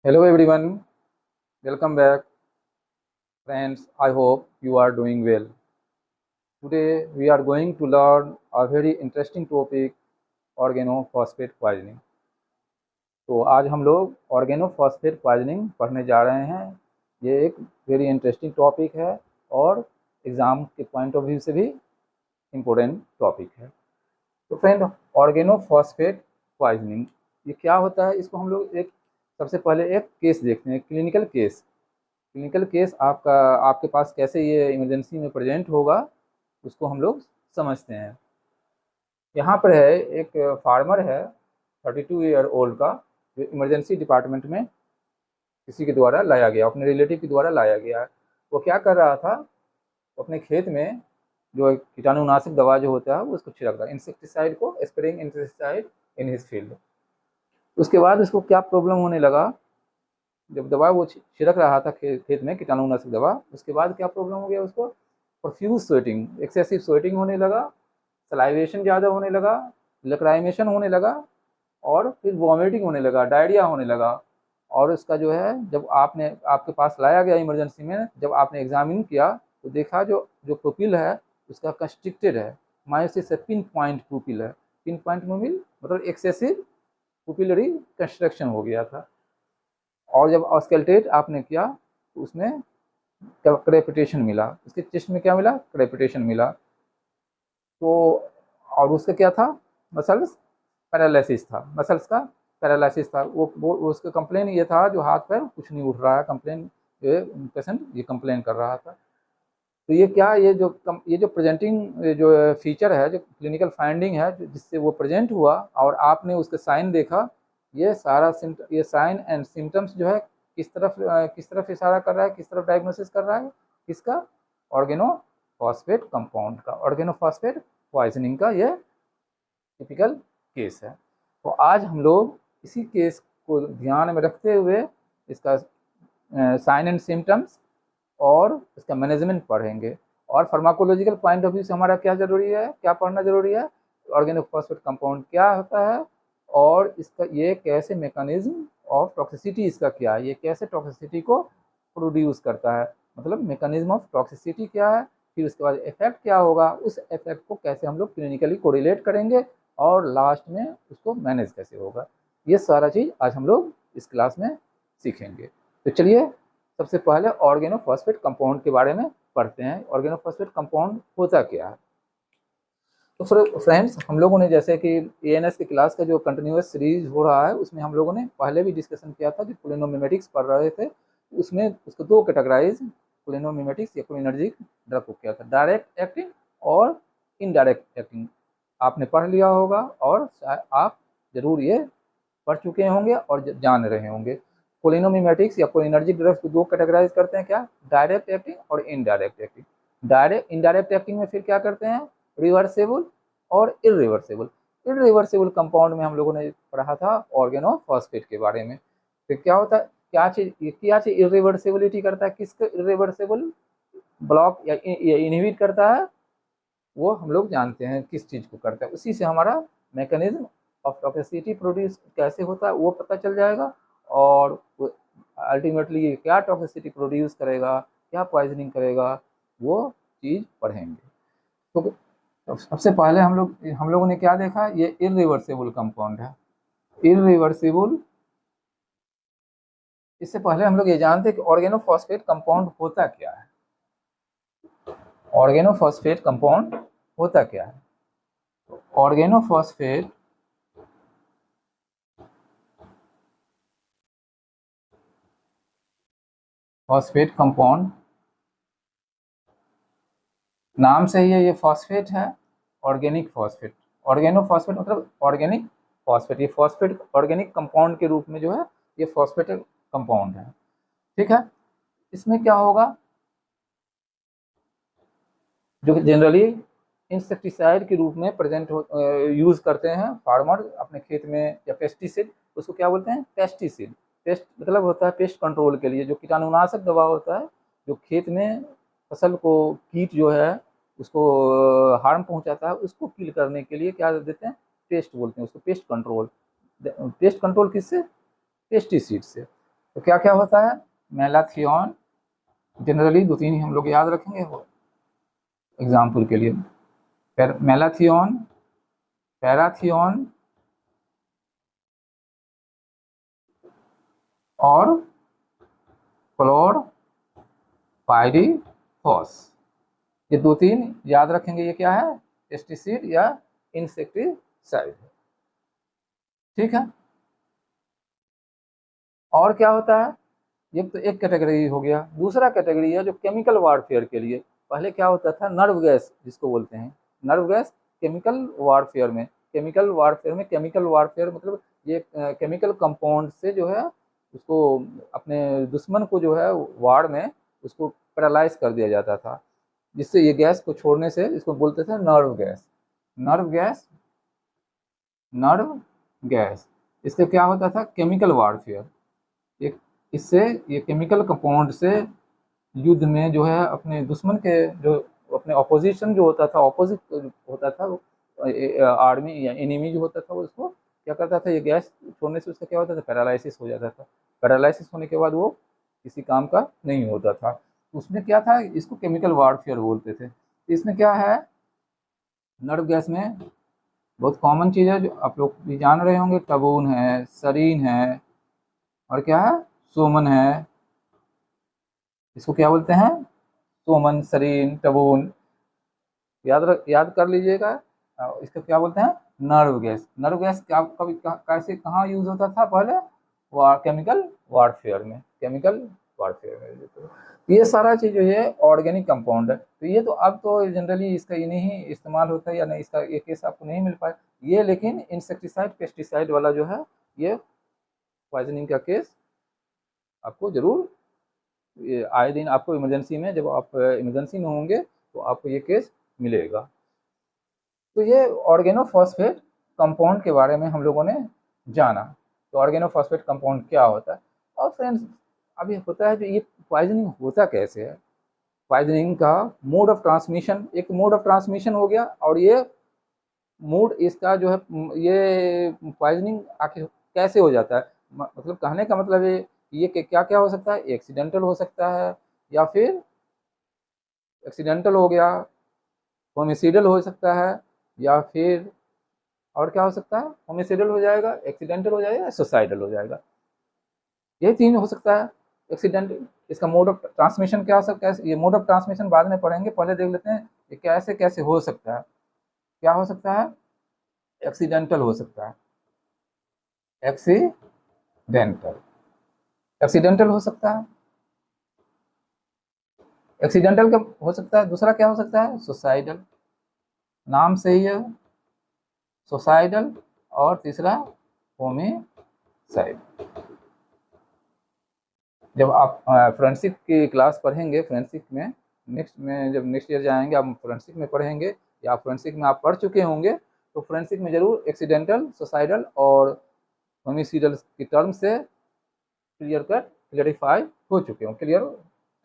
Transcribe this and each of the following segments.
Hello everyone, welcome back. Friends, I hope you are doing well. Today we are going to learn a very interesting topic, organophosphate poisoning. तो आज हम लोग organophosphate poisoning पढ़ने जा रहे हैं। ये एक वेरी इंटरेस्टिंग टॉपिक है और एग्ज़ाम के पॉइंट ऑफ व्यू से भी इम्पोर्टेंट टॉपिक है। तो फ्रेंड, ऑर्गेनोफॉस्फेट पॉइजनिंग ये क्या होता है, इसको हम लोग एक सबसे पहले एक केस देखते हैं, क्लिनिकल केस आपके पास कैसे ये इमरजेंसी में प्रेजेंट होगा उसको हम लोग समझते हैं। यहाँ पर है एक फार्मर है 32 ईयर ओल्ड का, जो इमरजेंसी डिपार्टमेंट में किसी के द्वारा लाया गया, अपने रिलेटिव के द्वारा लाया गया। वो क्या कर रहा था, अपने खेत में जो कीटाणुनाशक दवा जो होता है उसको छिड़क रहा, इंसेक्टिसाइड को spraying insecticide in his field. उसके बाद उसको क्या प्रॉब्लम होने लगा, जब दवा वो छिड़क रहा था खेत में कीटाणुनाशक दवा, उसके बाद क्या प्रॉब्लम हो गया उसको, प्रोफ्यूज स्वेटिंग, एक्सेसिव स्वेटिंग होने लगा, सलाइवेशन ज़्यादा होने लगा, लक्राइमेशन होने लगा और फिर वॉमिटिंग होने लगा, डायरिया होने लगा। और उसका जो है, जब आपके पास लाया गया इमरजेंसी में, जब आपने एग्जामिन किया तो देखा जो जो पुपिल है उसका कंस्ट्रिक्टेड है, मायोसिस से पिन पॉइंट पुपिल है। पिन पॉइंट पुपिल मतलब एक्सेसिव पुपिलरी कंस्ट्रक्शन हो गया था। और जब ऑस्कल्टेट आपने किया तो उसमें क्रेपिटेशन मिला, उसके चेस्ट में क्या मिला, क्रेपिटेशन मिला। तो और उसका क्या था, मसल्स पैरालिसिस था, मसल्स का पैरालिसिस था। वो उसका कंप्लेन ये था, जो हाथ पैर कुछ नहीं उठ रहा है, कंप्लेन ये पेशेंट ये कंप्लेन कर रहा था। तो ये क्या, ये जो प्रेजेंटिंग जो फीचर है, जो क्लिनिकल फाइंडिंग है, जिससे वो प्रेजेंट हुआ और आपने उसके साइन देखा, ये सारा ये साइन एंड सिम्टम्स जो है किस तरफ इशारा कर रहा है, किस तरफ डायग्नोसिस कर रहा है, किसका, ऑर्गेनोफॉस्फेट कंपाउंड का, ऑर्गेनोफॉस्फेट पॉइजनिंग का ये टिपिकल केस है। तो आज हम लोग इसी केस को ध्यान में रखते हुए इसका साइन एंड सिम्टम्स और इसका मैनेजमेंट पढ़ेंगे। और फार्माकोलॉजिकल पॉइंट ऑफ व्यू से हमारा क्या जरूरी है, क्या पढ़ना जरूरी है, ऑर्गेनोफॉस्फेट कंपाउंड क्या होता है और इसका ये कैसे मैकेनिज्म ऑफ टॉक्सिसिटी, इसका क्या है, ये कैसे टॉक्सिसिटी को प्रोड्यूस करता है, मतलब मैकेनिज्म ऑफ टॉक्सिसिटी क्या है, फिर उसके बाद इफेक्ट क्या होगा, उस इफेक्ट को कैसे हम लोग क्लिनिकली कोरिलेट करेंगे और लास्ट में उसको मैनेज कैसे होगा। ये सारा चीज़ आज हम लोग इस क्लास में सीखेंगे। तो चलिए सबसे पहले ऑर्गेनोफॉस्फेट कंपाउंड के बारे में पढ़ते हैं। ऑर्गेनोफॉस्फेट कंपाउंड होता क्या है। तो फ्रेंड्स, हम लोगों ने जैसे कि एएनएस की क्लास का जो कंटिन्यूअस सीरीज हो रहा है उसमें हम लोगों ने पहले भी डिस्कशन किया था, जो कोलिनोमिमेटिक्स पढ़ रहे थे उसमें उसको दो कैटेगराइज कोलिनोमिमेटिक्स या कोलिनर्जिक ड्रग को किया था, डायरेक्ट एक्टिंग और इनडायरेक्ट एक्टिंग। आपने पढ़ लिया होगा और आप जरूर ये पढ़ चुके होंगे और जान रहे होंगे। कोलिनोमिमेटिक्स या कोलिनर्जिक ड्रग्स को दो कैटेगराइज करते हैं, क्या, डायरेक्ट एक्टिंग और इनडायरेक्ट एक्टिंग। इनडायरेक्ट एक्टिंग में फिर क्या करते हैं, रिवर्सेबल और इरिवर्सेबल। इरिवर्सेबल कंपाउंड में हम लोगों ने पढ़ा था ऑर्गेनोफॉस्फेट के बारे में। फिर क्या होता है, क्या चीज इरिवर्सेबिलिटी करता है, किसको इरिवर्सेबल ब्लॉक या इनहिबिट करता है, वो हम लोग जानते हैं किस चीज को करता है। उसी से हमारा मैकेनिज्म ऑफ टॉक्सिसिटी प्रोड्यूस कैसे होता है वो पता चल जाएगा और अल्टीमेटली ये क्या टॉक्सिसिटी प्रोड्यूस करेगा, क्या पॉइजनिंग करेगा, वो चीज़ पढ़ेंगे। तो सबसे पहले हम लोगों ने क्या देखा, ये इरिवर्सेबल कंपाउंड है, इरिवर्सेबल। इससे पहले हम लोग ये जानते हैं कि ऑर्गेनोफॉस्फेट कंपाउंड होता क्या है। ऑर्गेनोफॉस्फेट कंपाउंड होता क्या है, ऑर्गेनोफॉस्फेट फॉस्फेट कंपाउंड, नाम से ही है, ये फॉस्फेट है, ऑर्गेनिक फॉस्फेट। ऑर्गेनोफॉस्फेट मतलब ऑर्गेनिक फॉस्फेट, ये फॉस्फेट ऑर्गेनिक कंपाउंड के रूप में जो है ये फॉस्फेट कंपाउंड है। ठीक है, इसमें क्या होगा, जो जनरली इंसेक्टिसाइड के रूप में प्रेजेंट यूज करते हैं फार्मर अपने खेत में, या पेस्टिसाइड, उसको क्या बोलते हैं, पेस्टिसाइड। पेस्ट मतलब होता है पेस्ट कंट्रोल के लिए, जो कीटाणुनाशक दवा होता है जो खेत में फसल को कीट जो है उसको हार्म पहुंचाता है, उसको किल करने के लिए क्या देते हैं, पेस्ट बोलते हैं उसको, पेस्ट कंट्रोल। पेस्ट कंट्रोल किससे, पेस्टिसाइड से। तो क्या क्या होता है, मेलाथियोन, जनरली दो तीन ही हम लोग याद रखेंगे वो एग्जाम्पल के लिए, मेलाथियोन, पैराथियोन और क्लोरपाइरीफॉस। ये दो तीन याद रखेंगे, ये क्या है, पेस्टिसाइड या इंसेक्टिसाइड है। ठीक है, और क्या होता है, ये तो एक कैटेगरी हो गया। दूसरा कैटेगरी है जो केमिकल वारफेयर के लिए। पहले क्या होता था, नर्व गैस जिसको बोलते हैं, नर्व गैस केमिकल वारफेयर में, केमिकल वारफेयर मतलब ये केमिकल कंपाउंड से जो है उसको, अपने दुश्मन को जो है वार में उसको पैरालाइज कर दिया जाता था, जिससे ये गैस को छोड़ने से इसको बोलते थे nerve gas. Nerve gas, nerve gas, इससे क्या होता था, केमिकल वारफेयर। एक इससे ये केमिकल कंपाउंड से युद्ध में जो है अपने दुश्मन के जो अपने ऑपोजिशन जो होता था, ऑपोजिट होता था, आर्मी या एनिमी जो होता था वो उसको क्या करता था, ये गैस छोड़ने से उसका क्या होता था, पैरालिसिस हो जाता था। पैरालिसिस होने के बाद वो किसी काम का नहीं होता था। उसमें क्या था, इसको केमिकल वारफेयर बोलते थे। इसमें क्या है, नर्व गैस में बहुत कॉमन चीज़ है जो आप लोग भी जान रहे होंगे, टबून है, सरीन है, और क्या है, सोमन है। इसको क्या बोलते हैं, सोमन, सरीन, टबून, याद कर लीजिएगा। इसको क्या बोलते हैं, नर्व गैस। नर्व गैस क्या कभी कैसे कहाँ यूज होता था पहले, केमिकल वारफेयर में, केमिकल वारफेयर में। तो ये सारा चीज जो है ऑर्गेनिक कंपाउंड है। तो ये तो अब तो जनरली इसका ये नहीं इस्तेमाल होता है, या नहीं इसका ये केस आपको नहीं मिल पाए ये, लेकिन इंसेक्टिसाइड पेस्टिसाइड वाला जो है ये पॉइजनिंग का केस आपको जरूर, ये आए दिन आपको इमरजेंसी में, जब आप इमरजेंसी में होंगे तो आपको ये केस मिलेगा। तो ये ऑर्गेनोफॉस्फेट कंपाउंड के बारे में हम लोगों ने जाना। तो ऑर्गेनोफॉस्फेट कंपाउंड क्या होता है। और फ्रेंड्स, अभी होता है जो ये पॉइजनिंग होता कैसे है, पॉइजनिंग का मोड ऑफ ट्रांसमिशन, एक मोड ऑफ ट्रांसमिशन हो गया, और ये मूड इसका जो है, ये पॉइजनिंग आखिर कैसे हो जाता है, मतलब कहने का मतलब है ये क्या क्या हो सकता है, एक्सीडेंटल हो सकता है, या फिर एक्सीडेंटल हो गया, होमिसाइडल हो सकता है, या फिर और क्या हो सकता है, होमिसाइडल हो जाएगा, एक्सीडेंटल हो जाएगा, सुसाइडल हो जाएगा। ये तीन हो सकता है। एक्सीडेंटल, इसका मोड ऑफ ट्रांसमिशन क्या हो सकता है, ये मोड ऑफ ट्रांसमिशन बाद में पढ़ेंगे, पहले देख लेते हैं ये कैसे कैसे हो सकता है। क्या हो सकता है, एक्सीडेंटल हो सकता है, एक्सीडेंटल, एक्सीडेंटल हो सकता है, एक्सीडेंटल का हो सकता है। दूसरा क्या हो सकता है, सुसाइडल, नाम से ही है सुसाइडल, और तीसरा होमिसाइड। जब आप फोरेंसिक की क्लास पढ़ेंगे, फोरेंसिक में नेक्स्ट में जब नेक्स्ट ईयर जाएंगे आप फोरेंसिक में पढ़ेंगे, या फोरेंसिक में आप पढ़ चुके होंगे, तो फोरेंसिक में जरूर एक्सीडेंटल, सुसाइडल और होमिसाइडल की टर्म से क्लियर कट क्लियरिफाई हो चुके होंगे, क्लियर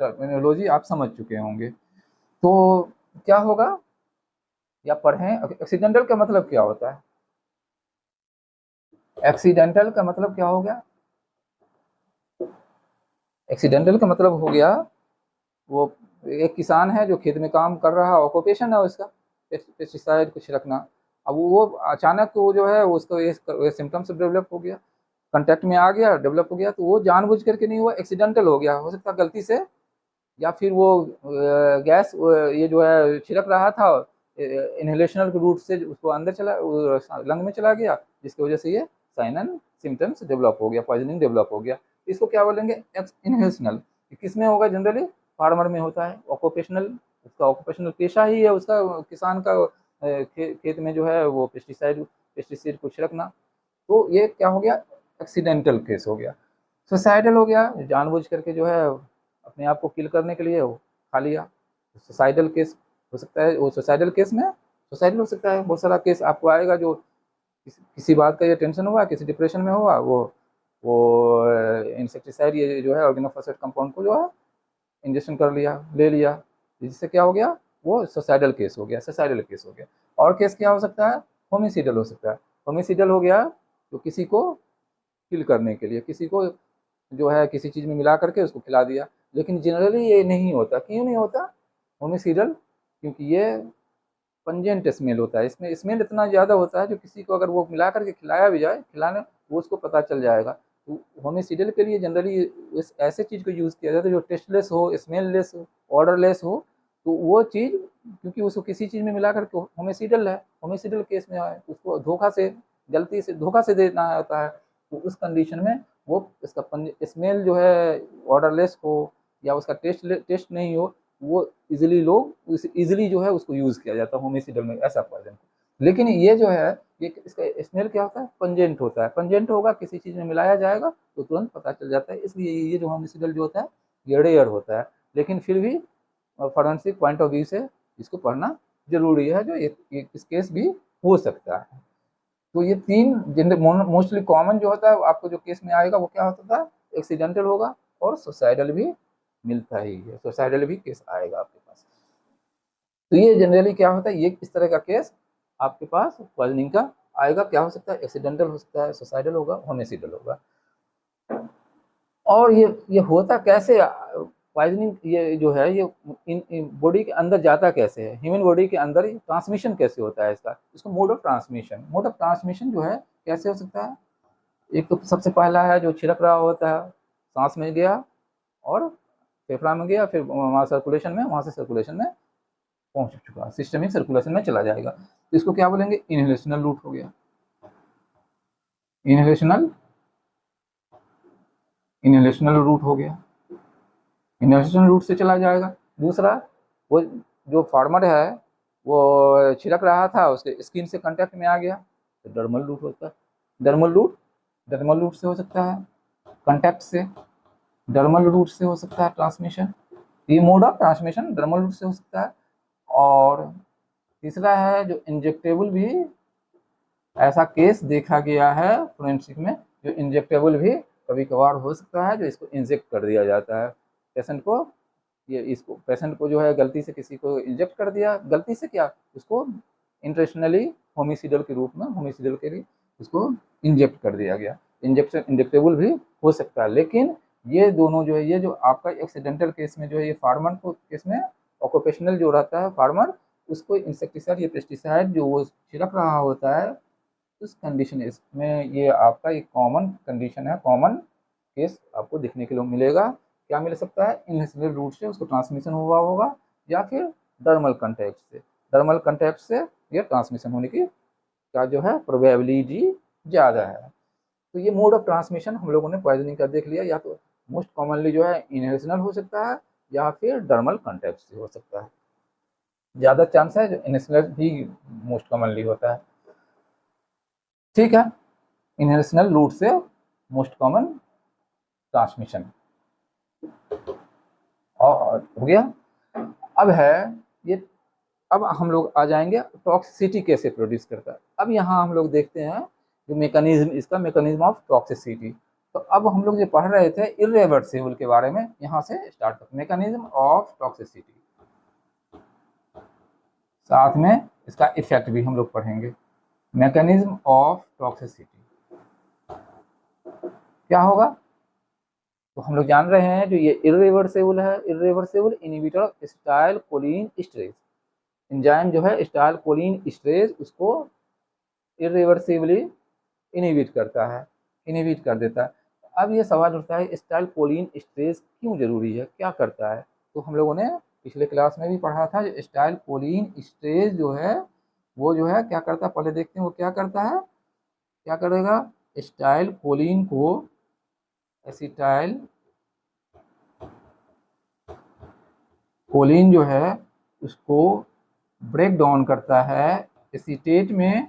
टर्मिनोलॉजी आप समझ चुके होंगे। तो क्या होगा, या पढ़ें एक्सीडेंटल का मतलब क्या होता है, एक्सीडेंटल का मतलब क्या हो गया, एक्सीडेंटल का मतलब हो गया वो एक किसान है जो खेत में काम कर रहा है, ऑक्यूपेशन है उसका पेस्टिसाइड कुछ रखना। अब वो अचानक वो जो है उसको ये सिम्टम्स डेवलप हो गया, कंटेक्ट में आ गया, डेवलप हो गया, तो वो जानबूझ करके नहीं हुआ, एक्सीडेंटल हो गया, हो सकता है गलती से, या फिर वो गैस ये जो है छिड़क रहा था, इनहेलेशनल रूट से उसको अंदर चला, लंग में चला गया, जिसकी वजह से ये साइन एंड सिम्टम्स डेवलप हो गया, पॉइजनिंग डेवलप हो गया। इसको क्या बोलेंगे, इनहेलेशनल। किस में होगा, जनरली फार्मर में होता है, ऑक्यूपेशनल, उसका ऑक्यूपेशनल पेशा ही है उसका, किसान का खेत में जो है वो पेस्टिसाइड को छिड़कना। तो ये क्या हो गया, एक्सीडेंटल केस हो गया। सुसाइडल हो गया, जानबूझ करके जो है अपने आप को किल करने के लिए वो खा लिया, सुसाइडल केस हो सकता है। वो सुसाइडल केस में सुसाइडल हो सकता है, बहुत सारा केस आपको आएगा जो किसी बात का ये टेंशन हुआ, किसी डिप्रेशन में हुआ, वो इंसेक्टिसाइड ये जो है ऑर्गेनोफॉस्फेट कंपाउंड को जो है इंजेक्शन कर लिया, ले लिया, जिससे क्या हो गया, वो सुसाइडल केस हो गया, सुसाइडल केस हो गया। और केस क्या हो सकता है, होमिसाइडल हो सकता है। होमिसाइडल हो गया तो किसी को किल करने के लिए, किसी को जो है किसी चीज़ में मिला करके उसको खिला दिया। लेकिन जनरली ये नहीं होता। क्यों नहीं होता होमिसिडल? क्योंकि ये पंजेंट स्मेल होता है, इसमें स्मेल इतना ज़्यादा होता है जो किसी को अगर वो मिला करके खिलाया भी जाए, खिलाने वो उसको पता चल जाएगा। तो होमिसिडल के लिए जनरली इस ऐसे चीज़ को यूज़ किया जाता है जो टेस्टलेस हो, स्मेललेस हो, ऑर्डरलेस हो। तो वो चीज़ क्योंकि उसको किसी चीज़ में मिला करके होमिसिडल है, होमिसिडल केस में है, उसको धोखा से गलती से धोखा से देना होता है। तो उस कंडीशन में वो इसका स्मेल जो है ऑर्डरलेस हो या उसका टेस्ट नहीं हो, वो इजीली लोग इजीली जो है उसको यूज़ किया जाता है होमिसिडल में ऐसा पॉइजन। लेकिन ये जो है ये इसका स्मेल क्या होता है? पंजेंट होता है। पंजेंट होगा, किसी चीज़ में मिलाया जाएगा तो तुरंत पता चल जाता है। इसलिए ये जो होमिसिडल जो होता है ये रेयर होता है। लेकिन फिर भी फॉरेंसिक पॉइंट ऑफ व्यू से इसको पढ़ना जरूरी है, जो इस केस भी हो सकता है। तो ये तीन मोस्टली कॉमन जो होता है आपको जो केस में आएगा वो क्या होता था? एक्सीडेंटल होगा और सुसाइडल भी मिलता ही है, सुसाइडल भी केस आएगा आपके पास। तो ये जनरली क्या होता है, ये इस तरह का केस आपके पास पॉइजनिंग का आएगा। क्या हो सकता है? एक्सीडेंटल हो सकता है, सुसाइडल होगा, होमिसिडल होगा। और ये होता कैसे पॉइजनिंग? ये जो है ये इन बॉडी के अंदर जाता कैसे है? ह्यूमन बॉडी के अंदर ट्रांसमिशन कैसे होता है इसका? इसको मोड ऑफ ट्रांसमिशन जो है कैसे हो सकता है? एक तो सबसे पहला है जो छिड़क रहा होता है, सांस में गया और फेफड़ा में गया, फिर वहाँ सर्कुलेशन में, वहाँ से सर्कुलेशन में पहुंच चुका, सिस्टमिक सर्कुलेशन में चला जाएगा। तो इसको क्या बोलेंगे? इनहेलेशनल रूट हो गया। इनहेलेशनल इनहेलेशनल रूट हो गया, इनहेलेशनल रूट से चला जाएगा। दूसरा, वो जो फार्मर है वो छिड़क रहा था, उसके स्किन से कांटेक्ट में आ गया तो डर्मल रूट होता है। डर्मल रूट से हो सकता है, कांटेक्ट से, डर्मल रूट से हो सकता है ट्रांसमिशन। ये mode of transmission dermal route से हो सकता है। और तीसरा है जो इंजेक्टेबल भी, ऐसा केस देखा गया है फोरेंसिक में, जो इंजेक्टेबल भी कभी कभार हो सकता है, जो इसको इंजेक्ट कर दिया जाता है पेशेंट को। ये इसको पेशेंट को जो है गलती से किसी को इंजेक्ट कर दिया, गलती से क्या, उसको इंटेंशनली होमिसिडल के रूप में, होमिसिडल के लिए उसको इंजेक्ट कर दिया गया। इंजेक्टेबल भी हो सकता है। लेकिन ये दोनों जो है, ये जो आपका एक्सीडेंटल केस में जो है, ये फार्मर को केस में ऑक्यूपेशनल जो रहता है फार्मर, उसको इंसेक्टिसाइड या पेस्टिसाइड जो वो छिड़क रहा होता है, उस कंडीशन इसमें ये आपका एक कॉमन कंडीशन है, कॉमन केस आपको देखने के लिए मिलेगा। क्या मिल सकता है? इनहेलेशनल रूट से उसको ट्रांसमिशन हुआ होगा, या फिर डर्मल कंटैक्ट से, डर्मल कंटैक्ट से ये ट्रांसमिशन होने की क्या जो है प्रोबेबिलिटी ज़्यादा है। तो ये मोड ऑफ ट्रांसमिशन हम लोगों ने पॉइजनिंग का देख लिया। या तो मोस्ट कॉमनली जो है इनहेलेशनल हो सकता है, या फिर डर्मल कंटैक्ट से हो सकता है। ज़्यादा चांस है जो इनहेलेशनल ही मोस्ट कॉमनली होता है। ठीक है, इनहेलेशनल रूट से मोस्ट कॉमन ट्रांसमिशन और हो गया। अब है ये, अब हम लोग आ जाएंगे टॉक्सिसिटी कैसे प्रोड्यूस करता है। अब यहाँ हम लोग देखते हैं जो मैकेनिज्म, इसका मैकेनिज्म ऑफ टॉक्सिसिटी। तो अब हम लोग जो पढ़ रहे थे इरिवर्सिबल के बारे में, यहाँ से स्टार्ट करते, मैकेनिज्म ऑफ टॉक्सिसिटी, साथ में इसका इफेक्ट भी हम लोग पढ़ेंगे। मैकेनिज्म ऑफ टॉक्सिसिटी क्या होगा? तो हम लोग जान रहे हैं जो ये इरिवर्सिबल है, irreversible inhibitor of acetyl choline esterase enzyme जो है, एसिटाइल कोलिन एस्टरेज उसको इरिवर्सिबली इनहिबिट करता है, इनहिबिट कर देता है। अब ये सवाल उठता है एसिटाइल कोलिन एस्टरेज क्यों जरूरी है, क्या करता है? तो हम लोगों ने पिछले क्लास में भी पढ़ा था, जो एसिटाइल कोलिन एस्टरेज जो है वो जो है क्या करता है, पहले देखते हैं वो क्या करता है। क्या करेगा? एसिटाइल कोलिन को, एसिटाइल कोलिन जो है उसको ब्रेक डाउन करता है एसीटेट में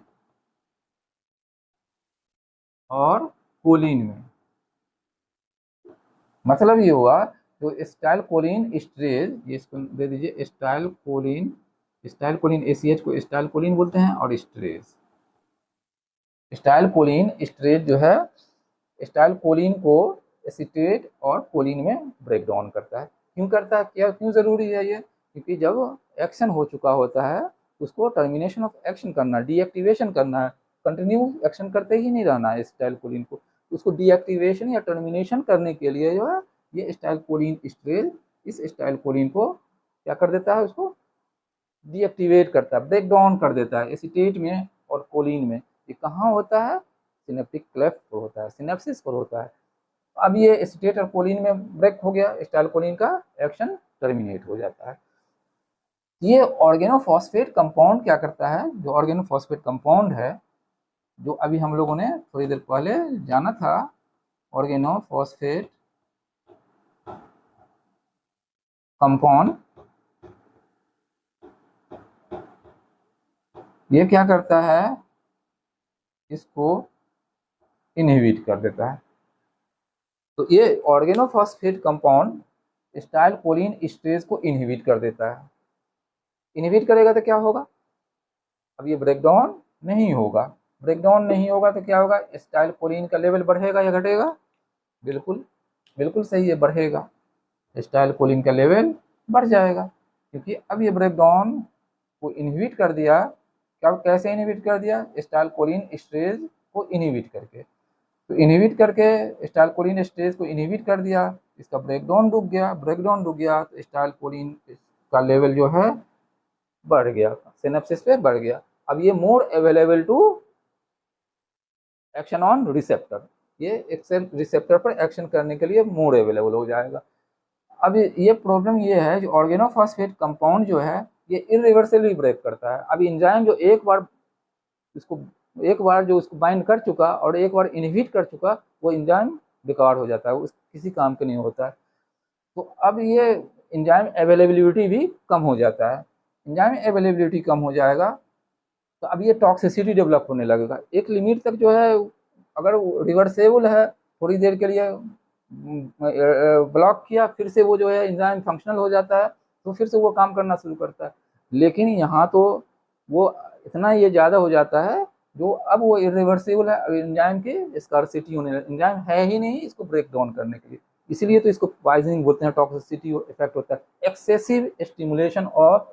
और कोलिन में। मतलब ये हुआ तो एसिटाइल कोलिन एस्टरेज, ये इसको दे दीजिए acetyl choline, acetyl choline ACH को एसिटाइल कोलिन बोलते हैं, और एस्टरेज, एसिटाइल कोलिन एस्टरेज जो है एसिटाइल कोलिन को एसीटेट और कोलिन में ब्रेक डाउन करता है। क्यों करता है, क्या क्यों ज़रूरी है ये? क्योंकि जब एक्शन हो चुका होता है उसको टर्मिनेशन ऑफ एक्शन करना, डीएक्टिवेशन करना है, कंटिन्यू एक्शन करते ही नहीं रहना है एसिटाइल कोलिन को। उसको डीएक्टिवेशन या टर्मिनेशन करने के लिए जो है ये एसिटाइलकोलिन एस्टरेज इस एसिटाइलकोलिन को क्या कर देता है, उसको डीएक्टिवेट करता है, ब्रेक डाउन कर देता है एसीटेट में और कोलिन में। ये कहाँ होता है, सिनेप्टिक क्लेफ्ट पर होता है, सिनेप्सिस पर होता है। अब ये एसीटेट और कोलिन में ब्रेक हो गया, एसिटाइलकोलिन का एक्शन टर्मिनेट हो जाता है। ये ऑर्गेनोफॉस्फेट कंपाउंड क्या करता है, जो ऑर्गेनोफॉस्फेट कंपाउंड है जो अभी हम लोगों ने थोड़ी देर पहले जाना था, ऑर्गेनोफॉस्फेट कंपाउंड ये क्या करता है, इसको इनहिबिट कर देता है। तो ये ऑर्गेनोफॉस्फेट कंपाउंड एसिटाइलकोलिन एस्टरेज को इनहिबिट कर देता है। इनहिबिट करेगा तो क्या होगा, अब ये ब्रेकडाउन नहीं होगा। ब्रेकडाउन नहीं होगा तो क्या होगा, एसिटाइलकोलिन का लेवल बढ़ेगा या घटेगा, बिल्कुल बिल्कुल सही है, बढ़ेगा। एसिटाइलकोलिन का लेवल बढ़ जाएगा क्योंकि अब ये ब्रेकडाउन को इनहिबिट कर दिया। क्या, कैसे इनहिबिट कर दिया, एसिटाइलकोलिन एस्टरेज को इनहिबिट करके। तो इनहिबिट करके एसिटाइलकोलिन एस्टरेज को इनहिबिट कर दिया, इसका ब्रेकडाउन रुक गया। ब्रेकडाउन रुक गया तो एसिटाइलकोलिन का लेवल जो है बढ़ गया, सिनेप्सिस पे बढ़ गया। अब ये more available to action on receptor, ये एक्सेल रिसेप्टर पर एक्शन करने के लिए मोर अवेलेबल हो जाएगा। अब ये प्रॉब्लम ये है जो ऑर्गेनोफॉस्फेट कंपाउंड जो है ये इरिवर्सिबली ब्रेक करता है। अब एंजाइम जो एक बार जो उसको बाइंड कर चुका और एक बार इनहिबिट कर चुका, वो एंजाइम बेकार हो जाता है, उस किसी काम का नहीं होता है। तो अब ये एंजाइम अवेलेबिलिटी भी कम हो जाता है। एंजाइम अवेलेबिलिटी कम हो जाएगा तो अब ये टॉक्सिसिटी डेवलप होने लगेगा। एक लिमिट तक जो है अगर रिवर्सेबल है, थोड़ी देर के लिए ब्लॉक किया, फिर से वो जो है एंजाइम फंक्शनल हो जाता है, तो फिर से वो काम करना शुरू करता है। लेकिन यहाँ तो वो इतना ये ज़्यादा हो जाता है जो अब वो इरिवर्सिबल है, अब एंजाइम की स्कार्सिटी होने लगे, एंजाइम है ही नहीं इसको ब्रेक डाउन करने के लिए। इसीलिए तो इसको पॉइजनिंग बोलते हैं, टॉक्सिसिटी इफेक्ट होता है। Excessive stimulation of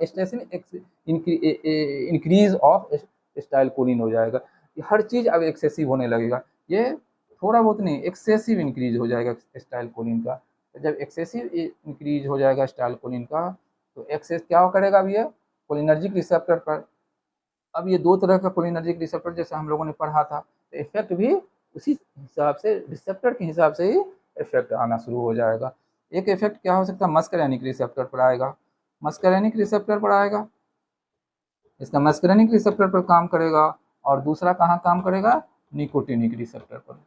increase of acetylcholine हो जाएगा। हर चीज़ अब एक्सेसिव होने लगेगा, ये थोड़ा बहुत नहीं, एक्सेसिव इंक्रीज हो जाएगा एसिटाइलकोलिन का। जब एक्सेसिव इंक्रीज हो जाएगा एसिटाइलकोलिन का तो एक्सेस क्या करेगा, अब ये कोलिनर्जिक रिसेप्टर पर, अब ये दो तरह का कोलिनर्जिक रिसेप्टर जैसे हम लोगों ने पढ़ा था, तो इफेक्ट भी उसी हिसाब से रिसेप्टर के हिसाब से ही इफेक्ट आना शुरू हो जाएगा। एक इफेक्ट क्या हो सकता है, मस्करेनिक रिसेप्टर पर आएगा, मस्करेनिक रिसेप्टर पर आएगा, इसका मस्करेनिक रिसेप्टर पर काम करेगा। और दूसरा कहाँ काम करेगा, निकोटिनिक रिसेप्टर पर,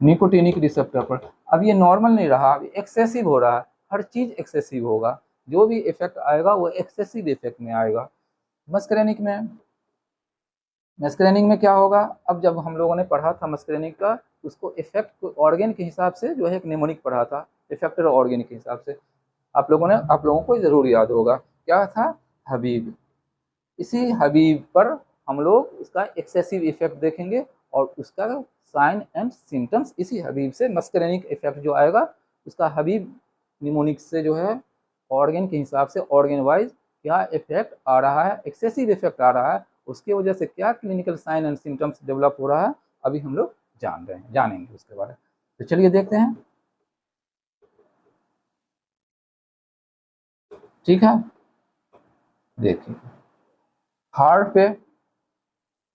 निकोटिनिक रिसेप्टर पर। अब ये नॉर्मल नहीं रहा, अब एक्सेसिव हो रहा है, हर चीज़ एक्सेसिव होगा, जो भी इफेक्ट आएगा वो एक्सेसिव इफेक्ट में आएगा। मस्करेनिक में क्या होगा, अब जब हम लोगों ने पढ़ा था मस्करेनिक का, उसको इफेक्ट ऑर्गेन के हिसाब से जो है एक निमोनिक पढ़ा था, इफेक्टर ऑर्गेन के हिसाब से आप लोगों को जरूर याद होगा, क्या था, हबीब। इसी हबीब पर हम लोग उसका एक्सेसिव इफेक्ट देखेंगे और उसका साइन एंड सिम्टम्स इसी हबीब से, मस्करेनिक इफेक्ट जो आएगा उसका हबीब निमोनिक से जो है ऑर्गेन के हिसाब से ऑर्गेन वाइज क्या इफेक्ट आ रहा है, एक्सेसिव इफेक्ट आ रहा है, उसकी वजह से क्या clinical sign and symptoms develop हो रहा है, अभी हम लोग जानेंगे उसके बारे में। तो चलिए देखते हैं, ठीक है। देखिए हार्ट पे,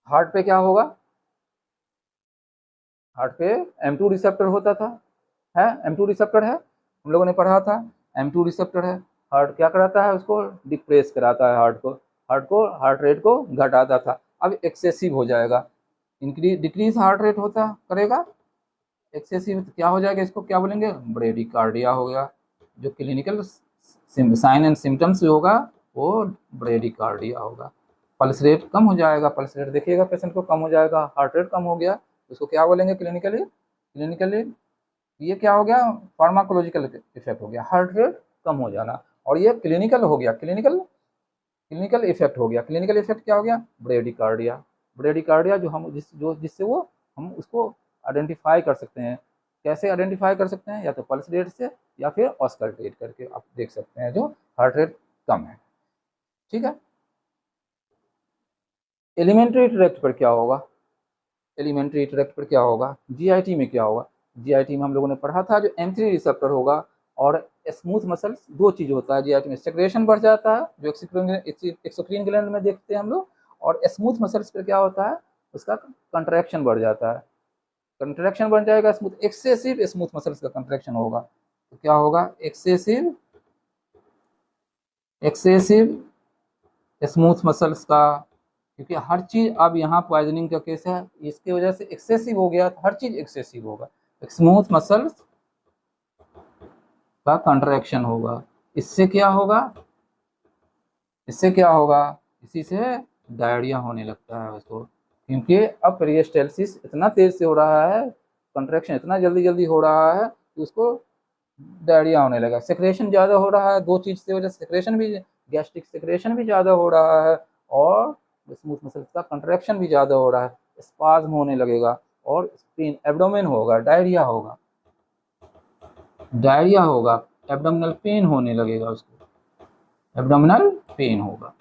हार्ट पे क्या होगा, हार्ट पे M2 रिसेप्टर होता था, है M2 रिसेप्टर है, हम लोगों ने पढ़ा था, M2 रिसेप्टर है। हार्ट क्या कराता है, उसको डिप्रेस कराता है, हार्ट रेट को घटाता था। अब एक्सेसिव हो जाएगा, इंक्रीज डिक्रीज हार्ट रेट होता करेगा, एक्सेसिव तो क्या हो जाएगा, इसको क्या बोलेंगे, ब्रेडिकार्डिया हो गया। जो क्लिनिकल साइन एंड सिम्टम्स होगा वो ब्रेडिकार्डिया होगा। पल्स रेट कम हो जाएगा, पल्स रेट देखिएगा पेशेंट को कम हो जाएगा, हार्ट रेट कम हो गया, उसको क्या बोलेंगे क्लिनिकली ये क्या हो गया, फार्माकोलॉजिकल इफेक्ट हो गया, हार्ट रेट कम हो जाना। और ये क्लिनिकल हो गया, क्लिनिकल इफेक्ट हो गया। क्लिनिकल इफेक्ट क्या हो गया, ब्रेडिकार्डिया। ब्रेडिकार्डिया जो हम जिससे वो हम उसको आइडेंटिफाई कर सकते हैं। कैसे आइडेंटिफाई कर सकते हैं, या तो पल्स रेट से या फिर ऑस्कल्टेट करके आप देख सकते हैं जो हार्ट रेट कम है, ठीक है। एलिमेंट्री ट्रैक्ट पर क्या होगा, एलिमेंट्री ट्रैक्ट पर क्या होगा, जीआईटी में क्या होगा, जीआईटी में हम लोगों ने पढ़ा था जो M3 रिसेप्टर होगा और स्मूथ मसल्स, दो चीज होता है जीआईटी में, सेक्रेशन बढ़ जाता है जो एक्सोक्रीन ग्लैंड में देखते हैं हम लोग, और स्मूथ मसल्स पर क्या होता है, उसका कंट्रैक्शन बढ़ जाता है, कंट्रैक्शन बढ़ जाएगा, स्मूथ एक्सेसिव स्मूथ मसल्स का कंट्रैक्शन होगा, तो क्या होगा, एक्सेसिव स्मूथ मसल्स का, क्योंकि हर चीज अब यहाँ पॉइजनिंग का केस है, इसकी वजह से एक्सेसिव हो गया, हर चीज एक्सेसिव होगा, स्मूथ मसल्स का कंट्रैक्शन होगा, इससे क्या होगा, इससे क्या होगा, इसी से डायरिया होने लगता है उसको, क्योंकि अब पेरिस्टाल्सिस इतना तेज से हो रहा है, कंट्रैक्शन इतना जल्दी जल्दी हो रहा है कि उसको डायरिया होने लगा, सेक्रेशन ज़्यादा हो रहा है, दो चीज़ की वजह से सेक्रेशन भी, गैस्ट्रिक सेक्रेशन भी ज़्यादा हो रहा है और स्मूथ मसल्स का कंट्रैक्शन भी ज़्यादा हो रहा है, स्पाज्म होने लगेगा और पेन, एब्डोमेन होगा, डायरिया होगा, डायरिया होगा, एब्डोमिनल पेन होने लगेगा उसको, एब्डोमिनल पेन होगा,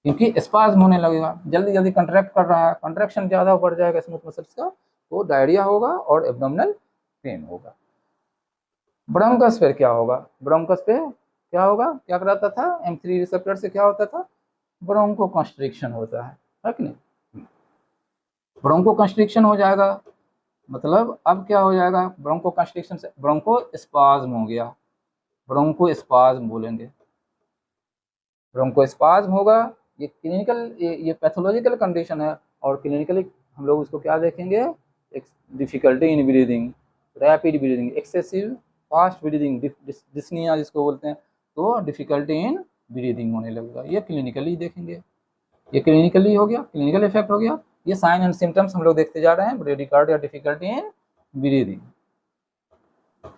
क्योंकि स्पाज्म होने लगेगा, जल्दी जल्दी कंट्रैक्ट कर रहा है, कंट्रैक्शन ज़्यादा बढ़ जाएगा स्मूथ मसल्स का, तो डायरिया होगा और एब्डोमिनल पेन होगा। ब्रोंकस पे क्या होगा, ब्रोंकस पे क्या होगा, क्या कराता था, M3 रिसेप्टर से क्या होता था, ब्रोंको कंस्ट्रिक्शन होता है कि नहीं, ब्रोंको कंस्ट्रिक्शन हो जाएगा, मतलब अब क्या हो जाएगा, ब्रोंको कंस्ट्रिक्शन से ब्रोंको स्पाज्म हो गया, ब्रोंको स्पाज्म बोलेंगे, ब्रोंको स्पाज्म होगा, ये क्लिनिकल, ये पैथोलॉजिकल कंडीशन है, और क्लिनिकली हम लोग उसको क्या देखेंगे, difficulty in breathing, rapid breathing, excessive fast breathing, dyspnoea जिसको बोलते हैं, तो डिफिकल्टी इन ब्रीदिंग होने लगेगा, ये क्लिनिकली देखेंगे, ये क्लिनिकली हो गया, क्लिनिकल इफेक्ट हो गया, ये साइन एंड सिम्टम्स हम लोग देखते जा रहे हैं, ब्रेडिकार्डिया, डिफिकल्टी इन ब्रीदिंग,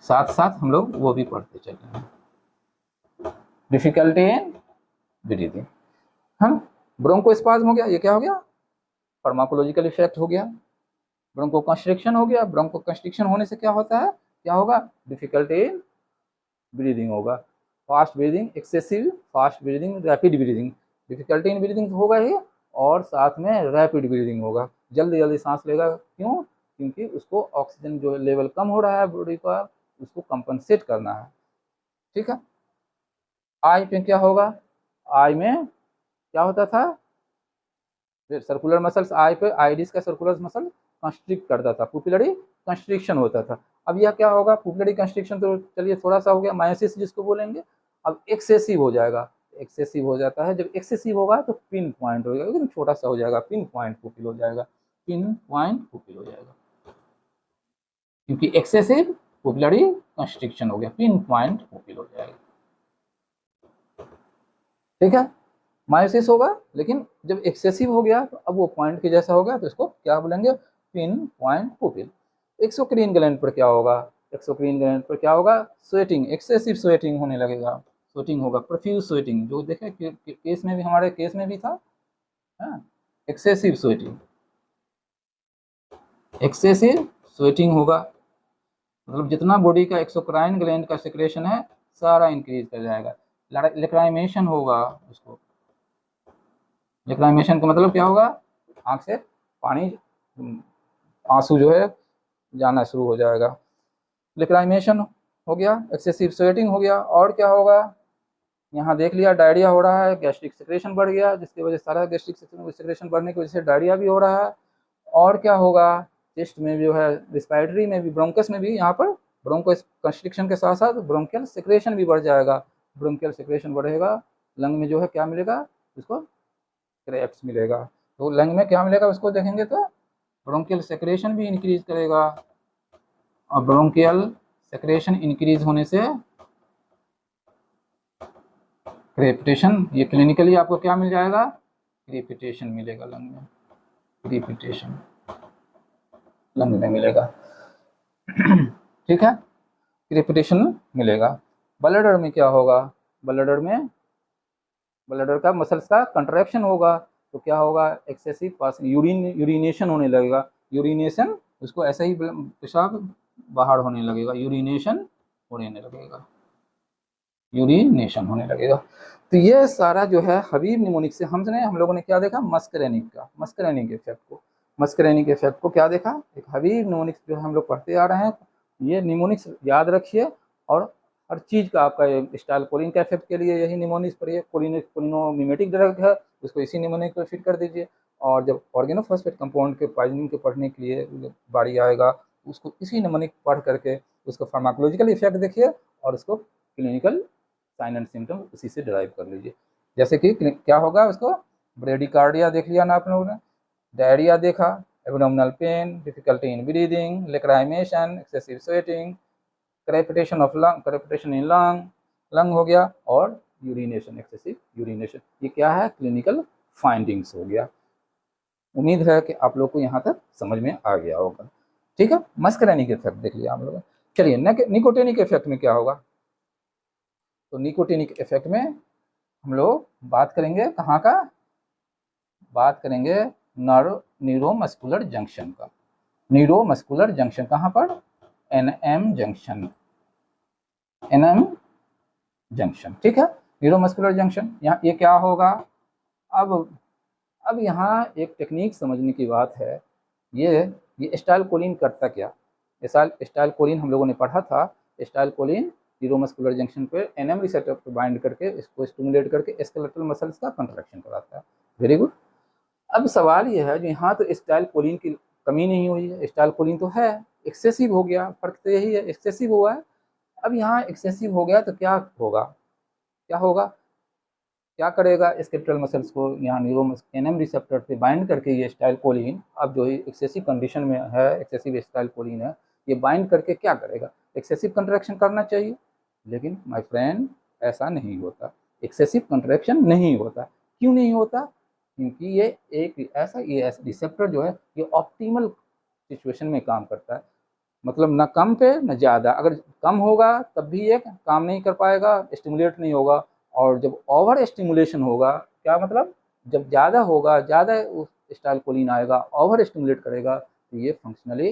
साथ साथ हम लोग वो भी पढ़ते चल रहे हैं, डिफिकल्टी इन ब्रीदिंग, हाँ, ब्रोंकोस्पाज्म हो गया, ये क्या हो गया, फार्माकोलॉजिकल इफेक्ट हो गया, ब्रोंको कंस्ट्रिक्शन हो गया, ब्रोंको कंस्ट्रिक्शन होने से क्या होता है, क्या होगा, डिफिकल्टी इन ब्रीदिंग होगा, fast breathing, excessive fast breathing, rapid breathing, difficulty in breathing होगा ही, और साथ में रैपिड ब्रीदिंग होगा, जल्दी जल्दी सांस लेगा, क्यों, क्योंकि उसको ऑक्सीजन जो लेवल कम हो रहा है बॉडी का, उसको कंपनसेट करना है, ठीक है। आई पे क्या होगा, आई में क्या होता था, सर्कुलर मसल्स आई पे, आइरिस का सर्कुलर मसल कंस्ट्रिक्ट करता था, पुपिलरी कंस्ट्रिक्शन होता था, अब यह क्या होगा, पुपिलरी कंस्ट्रिक्शन तो चलिए थोड़ा सा हो गया, मायोसिस जिसको बोलेंगे, अब एक्सेसिव हो जाएगा, एक्सेसिव हो जाता है, जब एक्सेसिव होगा तो पिन पॉइंट होगा, एकदम छोटा सा हो जाएगा, पिन पॉइंट पुपिल हो जाएगा, पिन पॉइंट पुपिल हो जाएगा, क्योंकि एक्सेसिव पुपिलरी कंस्ट्रिक्शन हो गया, पिन पॉइंट पुपिल हो जाएगा, ठीक है। मायोसिस होगा, लेकिन जब एक्सेसिव हो गया तो अब वो पॉइंट के जैसा हो गया, तो इसको क्या बोलेंगे, पिन पॉइंट पुपिल। एक्सोक्रीन ग्लैंड पर क्या होगा, एक्सोक्रीन ग्लैंड पर क्या होगा, स्वेटिंग, एक्सेसिव स्वेटिंग होने लगेगा, स्वेटिंग होगा, प्रोफ्यूज स्वेटिंग, जो देखे केस में भी, हमारे केस में भी था, एक्सेसिव स्वेटिंग, एक्सेसिव स्वेटिंग होगा, मतलब जितना बॉडी का एक्सोक्राइन ग्लैंड का सिक्रेशन है सारा इंक्रीज कर जाएगा, लेक्राइमेशन होगा उसको, लेक्राइमेशन का मतलब क्या होगा, आँख से पानी, आंसू जो है जाना शुरू हो जाएगा, लेक्राइमेशन हो गया, एक्सेसिव स्वेटिंग हो गया, और क्या होगा, यहाँ देख लिया डायरिया हो रहा है, गैस्ट्रिक सेक्रेशन बढ़ गया, जिसकी वजह से सारा गैस्ट्रिक सेक्रेशन बढ़ने की वजह से डायरिया भी हो रहा है, और क्या होगा, चेस्ट में जो है, रिस्पायरेटरी में भी, ब्रोंकस में भी, यहाँ पर ब्रोंको कंस्ट्रिक्शन के साथ साथ ब्रोंकियल सेक्रेशन भी बढ़ जाएगा, ब्रोंकियल सेक्रेशन बढ़ेगा, लंग में जो है क्या मिलेगा उसको, क्रैप्स मिलेगा, तो लंग में क्या मिलेगा उसको देखेंगे तो ब्रोंकियल सेक्रेशन भी इंक्रीज करेगा, और ब्रोंकियल सेक्रेशन इंक्रीज होने से क्रेपिटेशन, ये क्लिनिकली आपको क्या मिल जाएगा, क्रेपिटेशन मिलेगा लंग में, क्रेपिटेशन लंग में मिलेगा, ठीक है, क्रेपिटेशन मिलेगा। ब्लडर में क्या होगा, ब्लडर में, ब्लडर का मसल्स का कंट्रैक्शन होगा, तो क्या होगा, एक्सेसिव पास, यूरिनेशन होने लगेगा, यूरिनेशन, उसको ऐसे ही पेशाब बाहर होने लगेगा, यूरिनेशन होने लगेगा, यूरिनेशन होने लगेगा। तो ये सारा जो है हबीब निमोनिक से हम लोगों ने क्या देखा, मस्करेनिक का, मस्करेनिक इफेक्ट को, मस्करेनिक इफेक्ट को क्या देखा, एक हबीब निमोनिक्स जो हम लोग पढ़ते आ रहे हैं, ये निमोनिक्स याद रखिए। और हर चीज़ का आपका स्टाइल कोलिन का इफेक्ट के लिए यही निमोनिक्स पढ़िए, कोलिनोमिमेटिक ड्रग है उसको इसी निमोनिक पर फिट कर दीजिए। और जब ऑर्गेनोफॉस्फेट कंपाउंड के पॉइजनिंग के पढ़ने के लिए बारी आएगा उसको इसी निमोनिक पढ़ करके उसको फार्माकोलॉजिकल इफेक्ट देखिए और उसको क्लिनिकल साइन एंड सिम्टम उसी से डिराइव कर लीजिए। जैसे कि क्या होगा, उसको ब्रेडिकार्डिया देख लिया ना आप लोगों ने, डायरिया देखा, abdominal pain, difficulty in breathing, lacrimation, excessive sweating, crepitation in lung, lung हो गया, और यूरिनेशन, एक्सेसिव यूरिनेशन। ये क्या है, क्लिनिकल फाइंडिंग्स हो गया। उम्मीद है कि आप लोग को यहाँ तक समझ में आ गया होगा। ठीक है, मस्करेनिक इफेक्ट देख लिया हम लोग। चलिए निकोटेनिक इफेक्ट में क्या होगा, तो निकोटेनिक इफेक्ट में हम लोग बात करेंगे कहाँ का, बात करेंगे न्यूरोमस्कुलर जंक्शन का। न्यूरोमस्कुलर जंक्शन कहाँ पर, एनएम जंक्शन, एनएम जंक्शन। ठीक है, न्यूरोमस्कुलर जंक्शन, यहाँ ये क्या होगा। अब अब यहाँ एक टेक्निक समझने की बात है, ये स्टाइल कोलिन करता क्या। स्टाइल कोलिन हम लोगों ने पढ़ा था, स्टाइल कोलिन न्यूरोमस्कुलर जंक्शन पे एनएम रिसेप्टर पे बाइंड करके इसको स्टिमुलेट करके स्केलेटल मसल्स का कंट्रैक्शन कराता है। Very good. अब सवाल ये है जो यहाँ तो स्टाइल कोलिन की कमी नहीं हुई है, स्टाइल कोलिन तो है, एक्सेसिव हो गया, फर्क तो यही है, एक्सेसिव हुआ है। अब यहाँ एक्सेसिव हो गया तो क्या होगा, क्या होगा, क्या करेगा, स्केलेटल मसल्स को यहाँ एनएम रिसेप्टर पे बाइंड करके ये स्टाइल कोलिन, अब जो एक्सेसिव कंडीशन में है, एक्सेसिव स्टाइल कोलिन है, ये बाइंड करके क्या करेगा, एक्सेसिव कंट्रैक्शन करना चाहिए। लेकिन माय फ्रेंड ऐसा नहीं होता, एक्सेसिव कंट्रैक्शन नहीं होता। क्यों नहीं होता, क्योंकि ये एक ऐसा ये रिसेप्टर जो है ये ऑप्टिमल सिचुएशन में काम करता है। मतलब न कम पे न ज़्यादा, अगर कम होगा तब भी ये काम नहीं कर पाएगा, स्टिमुलेट नहीं होगा। और जब ओवर स्टिमुलेशन होगा, क्या मतलब, जब ज़्यादा होगा, ज़्यादा उस स्टाइल कोलिन आएगा, ओवर स्टिमुलेट करेगा, तो ये फंक्शनली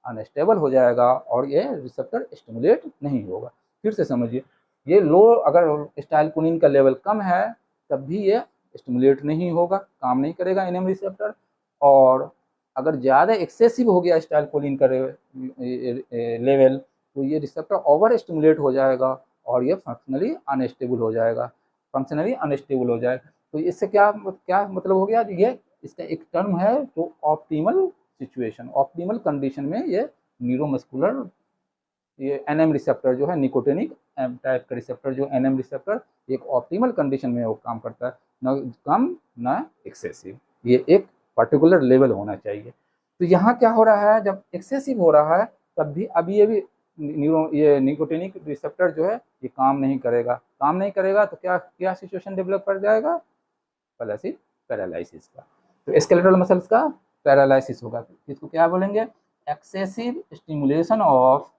अनस्टेबल हो जाएगा और ये रिसेप्टर स्टिमुलेट नहीं होगा। फिर से समझिए, ये लो अगर स्टाइल कोलिन का लेवल कम है तब भी ये स्टिमुलेट नहीं होगा, काम नहीं करेगा एनएम रिसेप्टर। और अगर ज़्यादा एक्सेसिव हो गया स्टाइल कोलिन का लेवल, तो ये रिसेप्टर ओवर स्टिमुलेट हो जाएगा और ये फंक्शनली अनस्टेबल हो जाएगा, फंक्शनली अनस्टेबल हो जाएगा। तो इससे क्या क्या मतलब हो गया, ये इसका एक टर्म है जो ऑप्टिमल सिचुएशन, ऑप्टिमल कंडीशन में ये न्यूरोमस्कुलर ये एनएम रिसेप्टर जो है, निकोटिनिक टाइप का रिसेप्टर जो एनएम रिसेप्टर, एक ऑप्टिमल कंडीशन में वो काम करता है, न कम न एक्सेसिव, ये एक पर्टिकुलर लेवल होना चाहिए। तो यहाँ क्या हो रहा है, जब एक्सेसिव हो रहा है तब भी अब ये निकोटिनिक रिसेप्टर जो है ये काम नहीं करेगा, काम नहीं करेगा तो क्या क्या सिचुएशन डेवलप कर जाएगा, पैरालिसिस का। तो स्केलेटल मसल्स का पैरालिसिस होगा, इसको क्या बोलेंगे, excessive stimulation of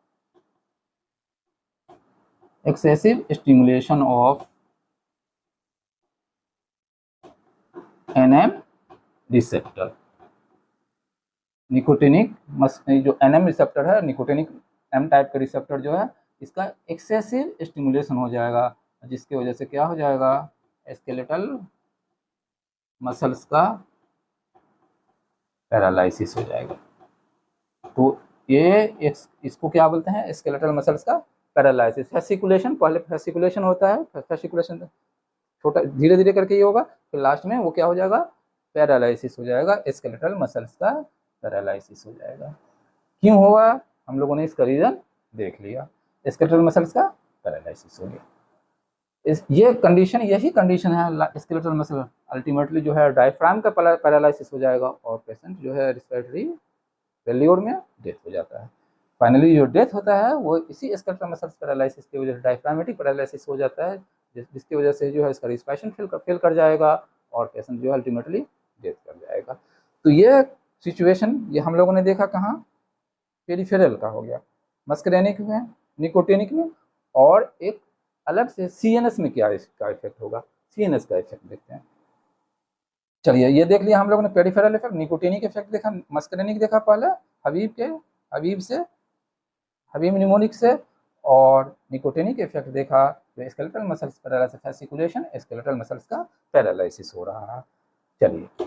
NM receptor. Nicotinic जो एनएम रिसेप्टर है, निकोटिनिक एम टाइप का रिसेप्टर जो है, इसका एक्सेसिव स्टिमुलेशन हो जाएगा, जिसकी वजह से क्या हो जाएगा, स्केलेटल मसल्स का पैरालिसिस हो जाएगा। तो ये इसको क्या बोलते हैं, स्केलेटल मसल्स का पैरालिसिस। फैसिकुलेशन, पहले फैसिकुलेशन होता है, फैसिकुलेशन छोटा धीरे धीरे करके ये होगा, फिर लास्ट में वो क्या हो जाएगा, पैरालिसिस हो जाएगा, स्केलेटल मसल्स का पैरालिसिस हो जाएगा। क्यों हुआ, हम लोगों ने इसका रीजन देख लिया, स्केलेटल मसल्स का पैरालिसिस हो गया। ये कंडीशन, यही कंडीशन है स्केलेटल मसल, अल्टीमेटली जो है डायफ्राम का पैरालिसिस हो जाएगा और पेशेंट जो है रिस्पिरेटरी फेल्योर में डेथ हो जाता है। फाइनली जो डेथ होता है वो इसी स्केलेटल मसल्स पैरालिसिस की वजह से डायफ्रामेटिक पैरालिसिस हो जाता है, जिसकी वजह से जो है इसका रिस्पिरेशन फेल कर जाएगा और पेशेंट जो है अल्टीमेटली डेथ कर जाएगा। तो ये सिचुएशन ये हम लोगों ने देखा कहाँ, पेरिफेरल का हो गया, मस्करेनिक में, निकोटिनिक में, और एक अलग से सीएनएस में क्या इसका इफेक्ट होगा, सीएनएस का इफेक्ट देखते हैं। चलिए ये देख लिया हम लोगों ने पेरिफेरल इफेक्ट, निकोटिनिक इफेक्ट देखा, मस्करेनिक देखा पहले हबीब निमोनिक से, और निकोटिनिक इफेक्ट देखा तो skeletal muscles paralysis, fasciculation, skeletal muscles का पैरालिसिस हो रहा है। चलिए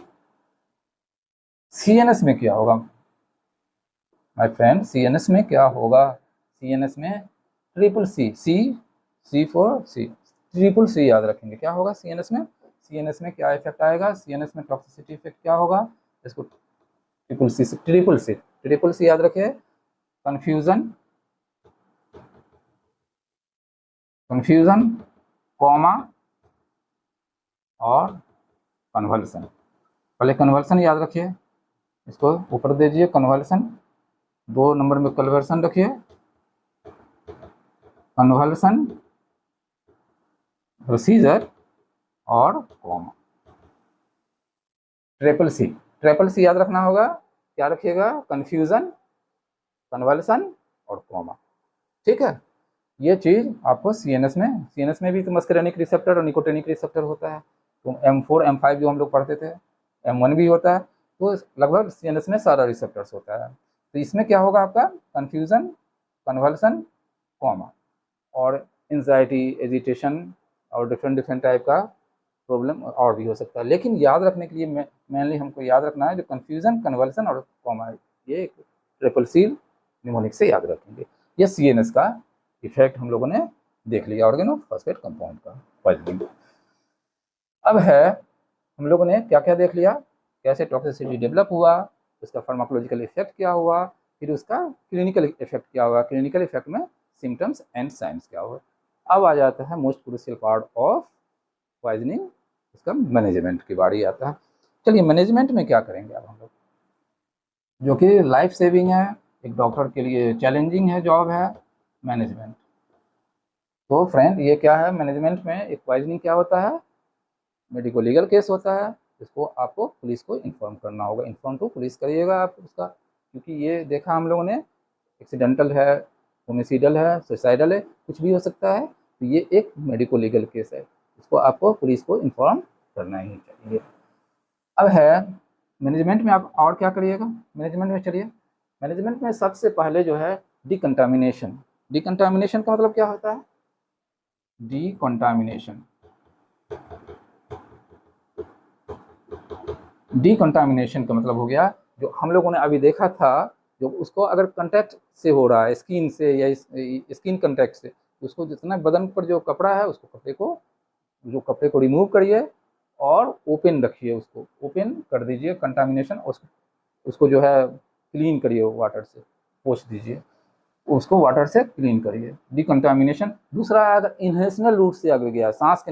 CNS में क्या होगा माय फ्रेंड? CNS में क्या होगा? CNS में triple C, C for C, triple C याद रखेंगे। क्या होगा CNS में? CNS में क्या इफेक्ट आएगा? CNS में टॉक्सिसिटी इफेक्ट क्या होगा? इसको ट्रिपल सी याद रखिए। कंफ्यूजन, कॉमा और कन्वर्सन। पहले कन्वर्सन याद रखिए, इसको ऊपर दीजिए कन्वर्सन, 2 नंबर में कन्वर्सन रखिए, कन्वर्सन प्रोसीजर और कॉमा। ट्रिपल सी याद रखना होगा। क्या रखिएगा? कंफ्यूजन, कन्वर्सन और कॉमा। ठीक है, ये चीज आपको सीएनएस में भी तो मस्करेनिक रिसेप्टर और निकोटेनिक रिसेप्टर होता है। तो M4 M5 जो हम लोग पढ़ते थे, M1 भी होता है। तो लगभग सीएनएस में सारा रिसेप्टर्स होता है। तो इसमें क्या होगा आपका? कंफ्यूजन, कन्वर्सन, कॉमा और एंजाइटी, एजिटेशन और डिफरेंट टाइप का प्रॉब्लम और भी हो सकता है। लेकिन याद रखने के लिए मेनली हमको याद रखना है जो कंफ्यूजन, कन्वर्सन और कॉमा, ये ट्रिपल सी निमोनिक से याद रखेंगे। ये सीएनएस का इफेक्ट हम लोगों ने देख लिया ऑर्गेनोफॉस्फेट कंपाउंड का पॉइजनिंग। अब है हम लोगों ने क्या क्या देख लिया, कैसे टॉक्सिसिटी डेवलप हुआ, उसका फार्माकोलॉजिकल इफेक्ट क्या हुआ, फिर उसका क्लिनिकल इफेक्ट क्या हुआ, क्लिनिकल इफेक्ट में सिम्टम्स एंड साइंस क्या हुआ। अब आ जाता है most crucial part of poisoning, उसका मैनेजमेंट की बारी आता है। चलिए मैनेजमेंट में क्या करेंगे अब हम लोग, जो कि लाइफ सेविंग है, एक डॉक्टर के लिए चैलेंजिंग है जॉब है मैनेजमेंट। तो फ्रेंड ये क्या है, मैनेजमेंट में एक पॉइजनिंग क्या होता है? मेडिको लीगल केस होता है। इसको आपको पुलिस को इन्फॉर्म करना होगा, इन्फॉर्म टू पुलिस करिएगा आप उसका, क्योंकि ये देखा हम लोगों ने एक्सीडेंटल है, होमिसाइडल है, सुसाइडल है, कुछ भी हो सकता है। तो ये एक मेडिको लीगल केस है, इसको आपको पुलिस को इन्फॉर्म करना ही चाहिए। अब है मैनेजमेंट में आप और क्या करिएगा मैनेजमेंट में। चलिए मैनेजमेंट में सबसे पहले जो है डिकंटामिनेशन। डिकंटामिनेशन का मतलब क्या होता है? डिकंटामिनेशन, डिकंटामिनेशन का मतलब हो गया जो हम लोगों ने अभी देखा था, जो उसको अगर कंटैक्ट से हो रहा है, स्किन से या स्किन कंटैक्ट से, उसको जितना बदन पर जो कपड़ा है उसको कपड़े को रिमूव करिए और ओपन रखिए, उसको ओपन कर दीजिए कंटामिनेशन, उसको जो है क्लीन करिए, वाटर से पोंछ दीजिए, उसको वाटर से क्लीन करिए, डिकंटामिनेशन। दूसरा अगर इनहेशनल रूट से अगर गया, सांस के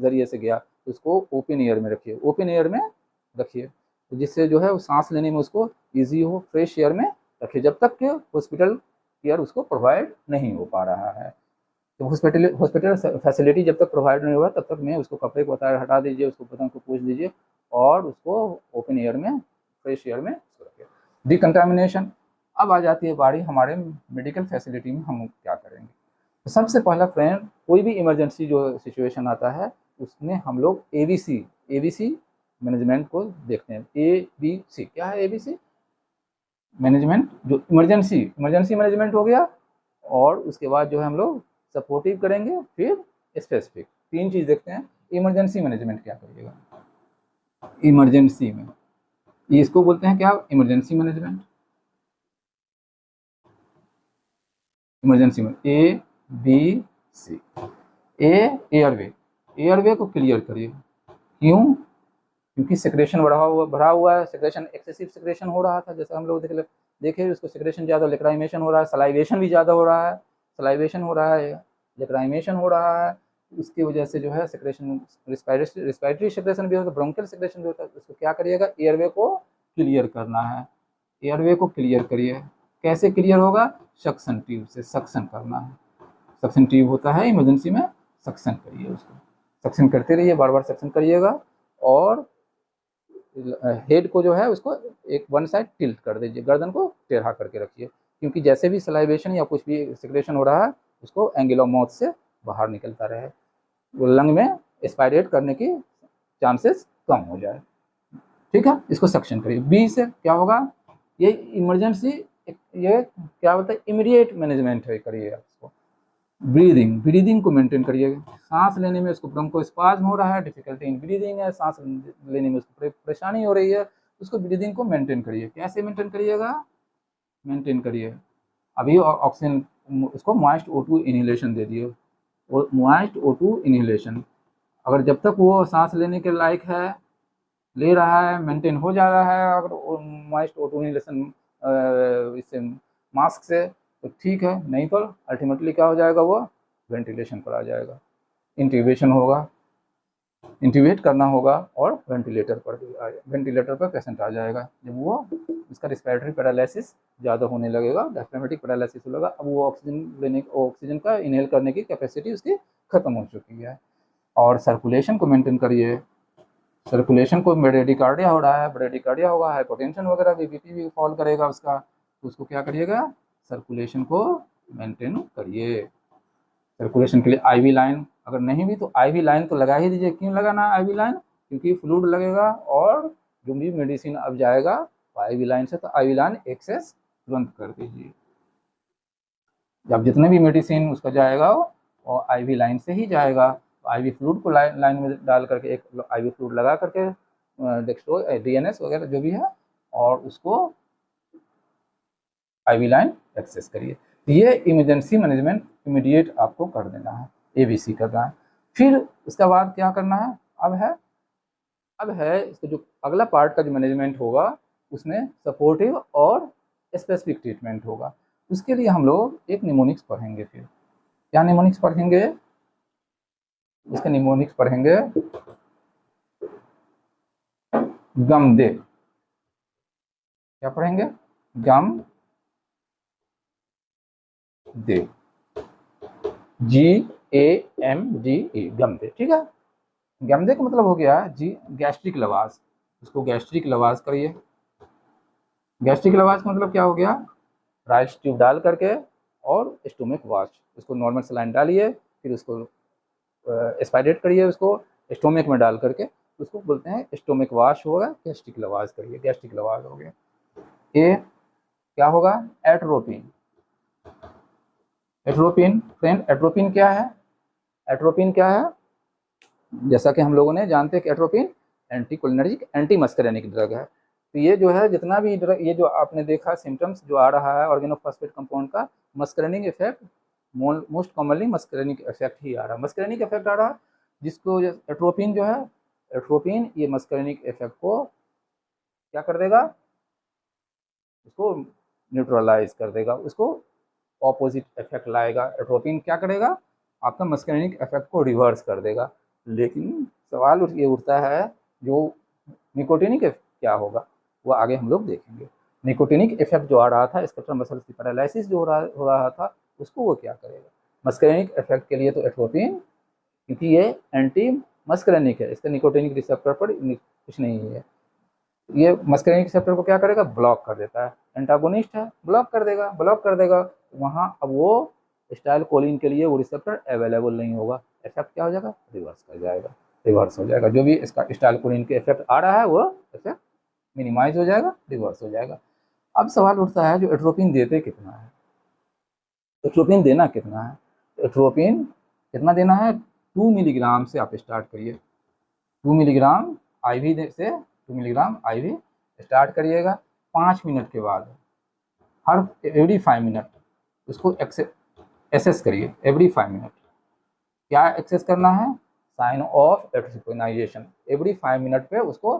जरिए से गया, तो उसको ओपन एयर में रखिए, ओपन एयर में रखिए, जिससे जो है वो सांस लेने में उसको ईजी हो, फ्रेश एयर में रखिए, जब तक कि हॉस्पिटल केयर उसको प्रोवाइड नहीं हो पा रहा है। तो हॉस्पिटल फैसिलिटी जब तक प्रोवाइड नहीं होगा तब तक में उसको कपड़े को हटा दीजिए, उसको बदन को पोंछ दीजिए और उसको ओपन एयर में, फ्रेश एयर में रखिए। डिकंटामिनेशन। अब आ जाती है बारी हमारे मेडिकल फैसिलिटी में हम क्या करेंगे। तो सबसे पहला फ्रेंड, कोई भी इमरजेंसी जो सिचुएशन आता है उसमें हम लोग एबीसी मैनेजमेंट को देखते हैं। ABC क्या है? ABC मैनेजमेंट, जो इमरजेंसी मैनेजमेंट हो गया, और उसके बाद जो है हम लोग सपोर्टिव करेंगे, फिर स्पेसिफिक, 3 चीज देखते हैं। इमरजेंसी मैनेजमेंट क्या करिएगा इमरजेंसी में, इसको बोलते हैं क्या? Emergency management. इमरजेंसी में ABC। एयरवे को क्लियर करिए। क्यों? क्योंकि सेक्रेशन बढ़ा हुआ है, सेक्रेशन, एक्सेसिव सेक्रेशन हो रहा था, जैसे हम लोग देखे उसको सेक्रेशन ज़्यादा, लेक्राइमेशन हो रहा है, सलाइवेशन भी ज़्यादा हो रहा है, लेक्राइमेशन हो रहा है, उसकी वजह से जो है सेक्रेशन, रिस्पायरेटरी सेक्रेशन भी होता है, ब्रोंकियल सेक्रेशन भी होता है। उसको क्या करिएगा? एयरवे को क्लियर करना है, एयरवे को क्लियर करिए। कैसे क्लियर होगा? सक्शन ट्यूब से सक्शन करना है, सक्शन ट्यूब होता है इमरजेंसी में, सक्शन करिए, उसको सक्शन करते रहिए, बार बार सक्शन करिएगा, और हेड को जो है उसको एक वन साइड टिल्ट कर दीजिए, गर्दन को टेढ़ा करके रखिए, क्योंकि जैसे भी सलाइवेशन या कुछ भी सिक्रेशन हो रहा है उसको एंगल ऑफ माउथ से बाहर निकलता रहे, वो लंग में एस्पायरेट करने की चांसेस कम हो जाए। ठीक है, इसको सक्शन करिए। बी से क्या होगा? ये इमरजेंसी, ये क्या होता है? इमीडिएट मैनेजमेंट है, करिए इसको। ब्रीदिंग को मेंटेन करिएगा, सांस लेने में उसको ब्रोंकोस्पाज्म हो रहा है, डिफिकल्टी इन ब्रीदिंग है, सांस लेने में उसको परेशानी हो रही है, उसको ब्रीदिंग को मेंटेन करिए। कैसे मेंटेन करिएगा? मेंटेन करिए। अभी ऑक्सीजन, उसको मॉइस्ट O2 इनहेलेशन दे दिए, वो मॉइस्ट O2 इनहेलेशन। अगर जब तक वो सांस लेने के लायक है, ले रहा है, मेंटेन हो जा रहा है, अगर मॉइस्ट O2 इनहेलेशन इससे मास्क से, तो ठीक है, नहीं तो अल्टीमेटली क्या हो जाएगा, वो वेंटिलेशन पर आ जाएगा, इंट्यूबेशन होगा, इंट्यूबेट करना होगा और वेंटिलेटर पर पेशेंट आ जाएगा। जब वो इसका रिस्पिरेटरी पैरालिसिस ज़्यादा होने लगेगा, डायफ्रामेटिक पैरालिसिस होगा, अब वो ऑक्सीजन का इनहेल करने की कैपेसिटी उसकी खत्म हो चुकी है। और सर्कुलेशन को मेंटेन करिए। सर्कुलेशन को, ब्रेडिकार्डिया हो रहा है, ब्रेडिकार्डिया होगा, हाइपोटेंशन वगैरह भी, बीपी भी फॉल करेगा उसका, तो उसको क्या करिएगा, सर्कुलेशन को मेंटेन करिए। सर्कुलेशन के लिए आईवी लाइन, अगर नहीं भी तो आईवी लाइन तो लगा ही दीजिए। क्यों लगाना आईवी लाइन? क्योंकि फ्लूइड लगेगा और जो भी मेडिसिन अब जाएगा आईवी लाइन से, तो आईवी लाइन एक्सेस तुरंत कर दीजिए। जब जितने भी मेडिसिन उसका जाएगा वो आईवी लाइन से ही जाएगा। आईवी फ्लूइड को लाइन में डाल करके, एक आईवी फ्लूइड लगा करके, डेक्स्ट्रो डीएनएस वगैरह जो भी है, और उसको आईवी लाइन एक्सेस करिए। ये इमरजेंसी मैनेजमेंट इमीडिएट आपको कर देना है, एबीसी करना है। फिर उसके बाद क्या करना है? अब है इसका जो अगला पार्ट का जो मैनेजमेंट होगा, उसमें सपोर्टिव और स्पेसिफिक ट्रीटमेंट होगा। उसके लिए हम लोग एक निमोनिक्स पढ़ेंगे। फिर क्या निमोनिक्स पढ़ेंगे? इसके निमोनिक्स पढ़ेंगे गमदे। क्या पढ़ेंगे? गम दे, GAMDE, गमदे। ठीक है, गमदे का मतलब हो गया जी गैस्ट्रिक लवास। उसको गैस्ट्रिक लवास करिए। गैस्ट्रिक लवास का मतलब क्या हो गया? राइस ट्यूब डाल करके और स्टोमिक वाश, उसको नॉर्मल सलाइन डालिए, फिर उसको एस्पायरेट करिए, उसको स्टोमिक में डाल करके, उसको बोलते हैं स्टोमिक वाश होगा, गैस्ट्रिक लवास करिए, गैस्ट्रिक लवास हो गया। ये क्या होगा? एट्रोपिन। एट्रोपिन, फ्रेंड, एट्रोपिन क्या है? एट्रोपिन क्या है? जैसा कि हम लोगों ने जानते हैं कि atropine anticholinergic, anti muscarinic drug है। तो ये जो है, जितना भी ड्रग, ये जो आपने देखा सिम्टम्स जो आ रहा है ऑर्गेनोफॉस्फेट कंपाउंड का, muscarinic effect, most commonly muscarinic effect ही आ रहा है, मस्करेनिक इफेक्ट आ रहा है। जिसको एट्रोपिन जो है, एट्रोपिन ये मस्करेनिक इफेक्ट को क्या कर देगा? उसको न्यूट्रलाइज कर देगा, उसको ऑपोजिट इफेक्ट लाएगा। एट्रोपिन क्या करेगा? आपका मस्करेनिक इफेक्ट को रिवर्स कर देगा। लेकिन सवाल ये उठता है, जो निकोटिनिक क्या होगा, वो आगे हम लोग देखेंगे। निकोटिनिक इफेक्ट जो आ रहा था, स्कैटर मसल की पैरालिसिस जो हो रहा था, उसको वो क्या करेगा? मस्करेनिक इफेक्ट के लिए तो एट्रोपिन, क्योंकि ये एंटी मस्करेनिक है, इसका निकोटिनिक रिसेप्टर पर कुछ नहीं है। ये मस्करेनिक रिसेप्टर को क्या करेगा? ब्लॉक कर देता है। एंटागोनिस्ट है, ब्लॉक कर देगा, ब्लॉक कर देगा। वहाँ अब वो स्टाइल कोलिन के लिए वो रिसेप्टर अवेलेबल नहीं होगा, इफेक्ट क्या हो जाएगा? रिवर्स कर जाएगा, रिवर्स हो जाएगा। जो भी इसका स्टाइल कोलिन के इफेक्ट आ रहा है, वो इफेक्ट मिनिमाइज हो जाएगा, रिवर्स हो जाएगा। अब सवाल उठता है, जो एट्रोपिन देते कितना है? एट्रोपिन देना कितना है? एट्रोपिन कितना देना है? 2 मिलीग्राम से आप स्टार्ट करिए। 2 मिलीग्राम IV से 2 मिलीग्राम IV स्टार्ट करिएगा। 5 मिनट के बाद, हर एवरी 5 मिनट उसको एक्सेस करिए। एवरी 5 मिनट क्या एक्सेस करना है? Sign of atropinisation. Every 5 minute पे उसको,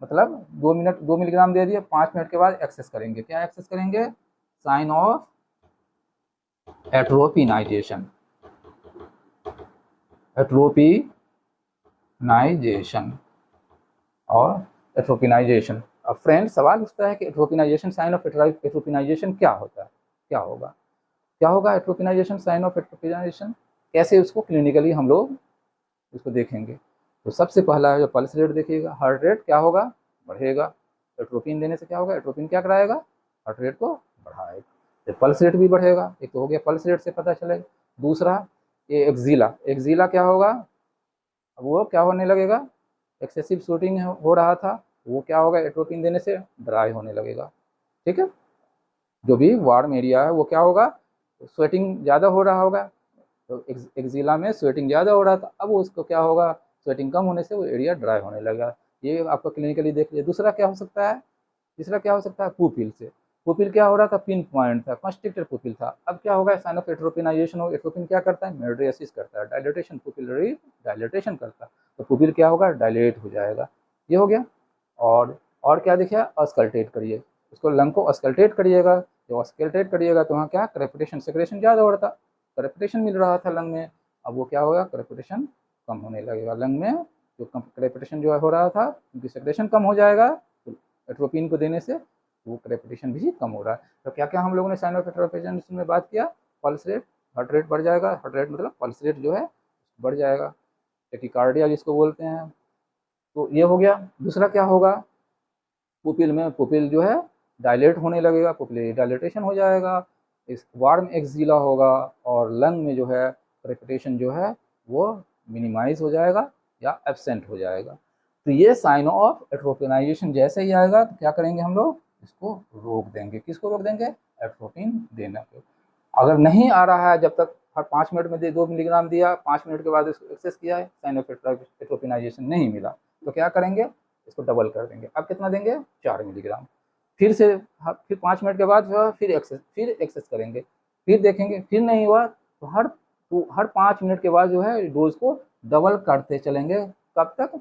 मतलब 2 मिनट 2 मिलीग्राम दे दिए, 5 मिनट के बाद एक्सेस करेंगे। क्या एक्सेस करेंगे? साइन ऑफ एट्रोपिनाइजेशन, एट्रोपिनाइजेशन और एट्रोपिनाइजेशन। अब फ्रेंड, सवाल उठता है कि एट्रोपिनाइजेशन, साइन ऑफ एट्रोपिनाइजेशन क्या होता है, क्या होगा? क्या होगा एट्रोपिनाइजेशन, साइन ऑफ एट्रोपिनाइजेशन? कैसे उसको क्लिनिकली हम लोग उसको देखेंगे? तो सबसे पहला जो पल्स रेट देखिएगा, हार्ट रेट क्या होगा? बढ़ेगा। एट्रोपिन देने से क्या होगा? एट्रोपिन क्या कराएगा? हार्ट रेट को बढ़ाएगा, तो पल्स रेट भी बढ़ेगा। एक तो हो गया पल्स रेट से पता चलेगा। दूसरा, ये एक्जिला, एक्जिला क्या होगा? अब वो क्या होने लगेगा? एक्सेसिव स्वेटिंग हो रहा था, वो क्या होगा? एट्रोपिन देने से ड्राई होने लगेगा। ठीक है, जो भी वार्म एरिया है वो क्या होगा? स्वेटिंग ज़्यादा हो रहा होगा, तो एक्जिला में स्वेटिंग ज़्यादा हो रहा था, अब उसको क्या होगा? स्वेटिंग कम होने से वो एरिया ड्राई होने लगेगा। ये आपका क्लिनिकली देख लिया। दूसरा क्या हो सकता है, तीसरा क्या हो सकता है, पुपिल से। पुपिल क्या हो रहा था, पिन पॉइंट था, कंस्ट्रिक्टेड पुपिल था। अब क्या होगा, साइन ऑफ एट्रोपिनाइजेशन हो। एट्रोपिन क्या करता है, मेड्रियासिस करता है, डायलेटेशन, पुपिलरी डायलेटेशन करता है, तो पुपिल क्या होगा, डायलेट हो जाएगा। ये हो गया। और क्या देखिए, अस्कल्टेट करिए, उसको लंग को अस्कल्टेट करिएगा। जब अस्कल्टेट करिएगा तो वहाँ क्या, क्रेपिटेशन, सेक्रेशन ज़्यादा हो रहा था, क्रेपिटेशन मिल रहा था लंग में। अब वो क्या होगा, क्रेपिटेशन कम होने लगेगा लंग में। जो क्रेपिटेशन जो हो रहा था, क्योंकि सेक्रेशन कम हो जाएगा तो एट्रोपिन को देने से वो क्रेपिटेशन भी कम हो रहा है। तो क्या क्या हम लोगों ने साइन ऑफ एट्रोपिन में बात किया, पल्स रेट, हार्ट रेट बढ़ जाएगा, हार्ट रेट मतलब पल्स रेट जो है बढ़ जाएगा, टेकिकार्डिया जिसको बोलते हैं। तो ये हो गया। दूसरा क्या होगा, पुपिल में, पुपिल जो है डायलेट होने लगेगा, पुपिल डायलेटेशन हो जाएगा, इस वार्म एक्सिला होगा, और लंग में जो है क्रेपिटेशन जो है वो मिनिमाइज हो जाएगा या एब्सेंट हो जाएगा। तो ये साइन ऑफ एट्रोपिनाइजेशन जैसे ही आएगा तो क्या करेंगे हम लोग, इसको रोक देंगे। किसको रोक देंगे, एट्रोपिन देने को। अगर नहीं आ रहा है, जब तक हर 5 मिनट में 2 मिलीग्राम दिया, 5 मिनट के बाद इसको एक्सेस किया है, साइन ऑफ एट्रोपिनाइजेशन नहीं मिला, तो क्या करेंगे, इसको डबल कर देंगे। अब कितना देंगे, 4 मिलीग्राम। फिर से फिर 5 मिनट के बाद फिर एक्सेस करेंगे, फिर देखेंगे, फिर नहीं हुआ तो हर 5 मिनट के बाद जो है डोज को डबल करते चलेंगे। कब तक,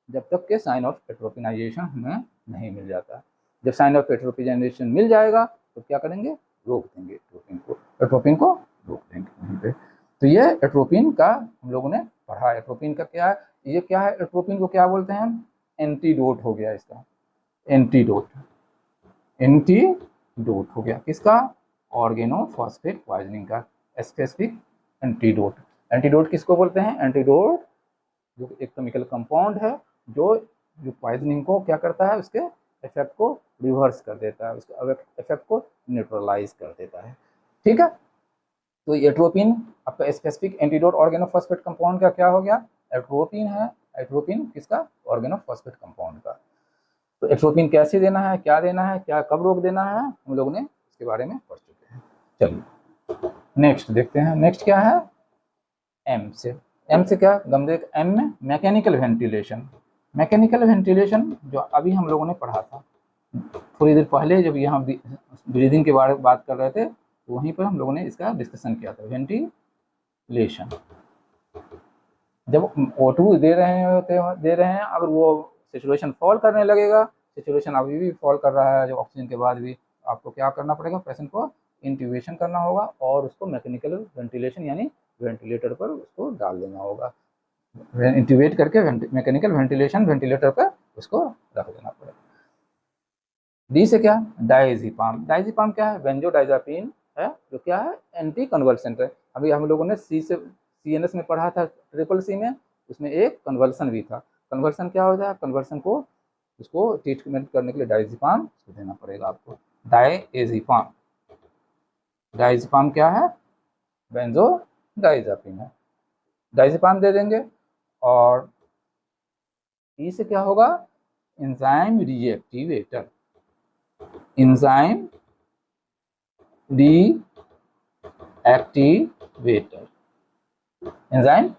जब तक के साइन ऑफ एट्रोपिनाइजेशन हमें नहीं मिल जाता। जब साइन ऑफ एट्रोपिनाइजेशन मिल जाएगा तो क्या करेंगे, रोक देंगे एट्रोपिन को रोक देंगे वहीं पे। तो ये एट्रोपिन का हम लोगों ने पढ़ा। एट्रोपिन का क्या है, ये क्या है, एट्रोपिन को क्या बोलते हैं हम, एंटीडोट हो गया इसका, एंटीडोट, एंटीडोट हो गया किसका, ऑर्गेनोफॉस्फेट पॉइजनिंग का स्पेसिफिक एंटीडोट। एंटीडोट किसको बोलते हैं, एंटीडोट जो एक केमिकल कंपाउंड है जो जो पॉइजनिंग को क्या करता है, उसके इफेक्ट को रिवर्स कर देता है, उसके इफेक्ट को न्यूट्रलाइज कर देता है। ठीक है। तो एट्रोपिन आपका स्पेसिफिक एंटीडोट ऑर्गेनोफॉस्फेट कंपाउंड का क्या हो गया, एट्रोपिन है। एट्रोपिन किसका, ऑर्गेनोफॉस्फेट कंपाउंड का। तो एट्रोपिन कैसे देना है, क्या देना है, क्या कब रोक देना है, हम लोगों ने इसके बारे में पढ़ चुके हैं। चलिए नेक्स्ट देखते हैं। नेक्स्ट क्या है, एम से। एम से क्या, गम देख, एम में मैकेनिकल वेंटिलेशन। मैकेनिकल वेंटिलेशन जो अभी हम लोगों ने पढ़ा था थोड़ी देर पहले, जब यहाँ ब्रीदिंग के बारे में बात कर रहे थे, तो वहीं पर हम लोगों ने इसका डिस्कशन किया था। वेंटिलेशन, जब O2 दे रहे हैं, अगर वो सिचुएशन फॉल करने लगेगा, सिचुएशन अभी भी फॉल कर रहा है, जो ऑक्सीजन के बाद भी, आपको क्या करना पड़ेगा, पेशेंट को इंट्यूबेशन करना होगा और उसको मैकेनिकल वेंटिलेशन यानी वेंटिलेटर पर उसको डाल देना होगा। इंट्यूबेट करके मैकेनिकल वेंटिलेशन वेंटिलेटर पर उसको रख देना पड़ेगा। डी से क्या, डायजेपाम। डायजेपाम क्या है, बेंजोडाइजापीन है, जो क्या है, एंटी कन्वल्सेंट है। अभी हम लोगों ने CNS में पढ़ा था, CCC में, उसमें एक कन्वर्सन भी था। कन्वर्सन क्या होता है, कन्वर्सन को उसको ट्रीटमेंट करने के लिए डायजेपाम देना पड़ेगा आपको। डायजेपाम, डायजेपाम क्या है, बेंजोडाइजापीन है, डायजेपाम दे देंगे। और ई से क्या होगा, एंजाइम रीएक्टिवेटर, एंजाइम रीएक्टिवेटर, एंजाइम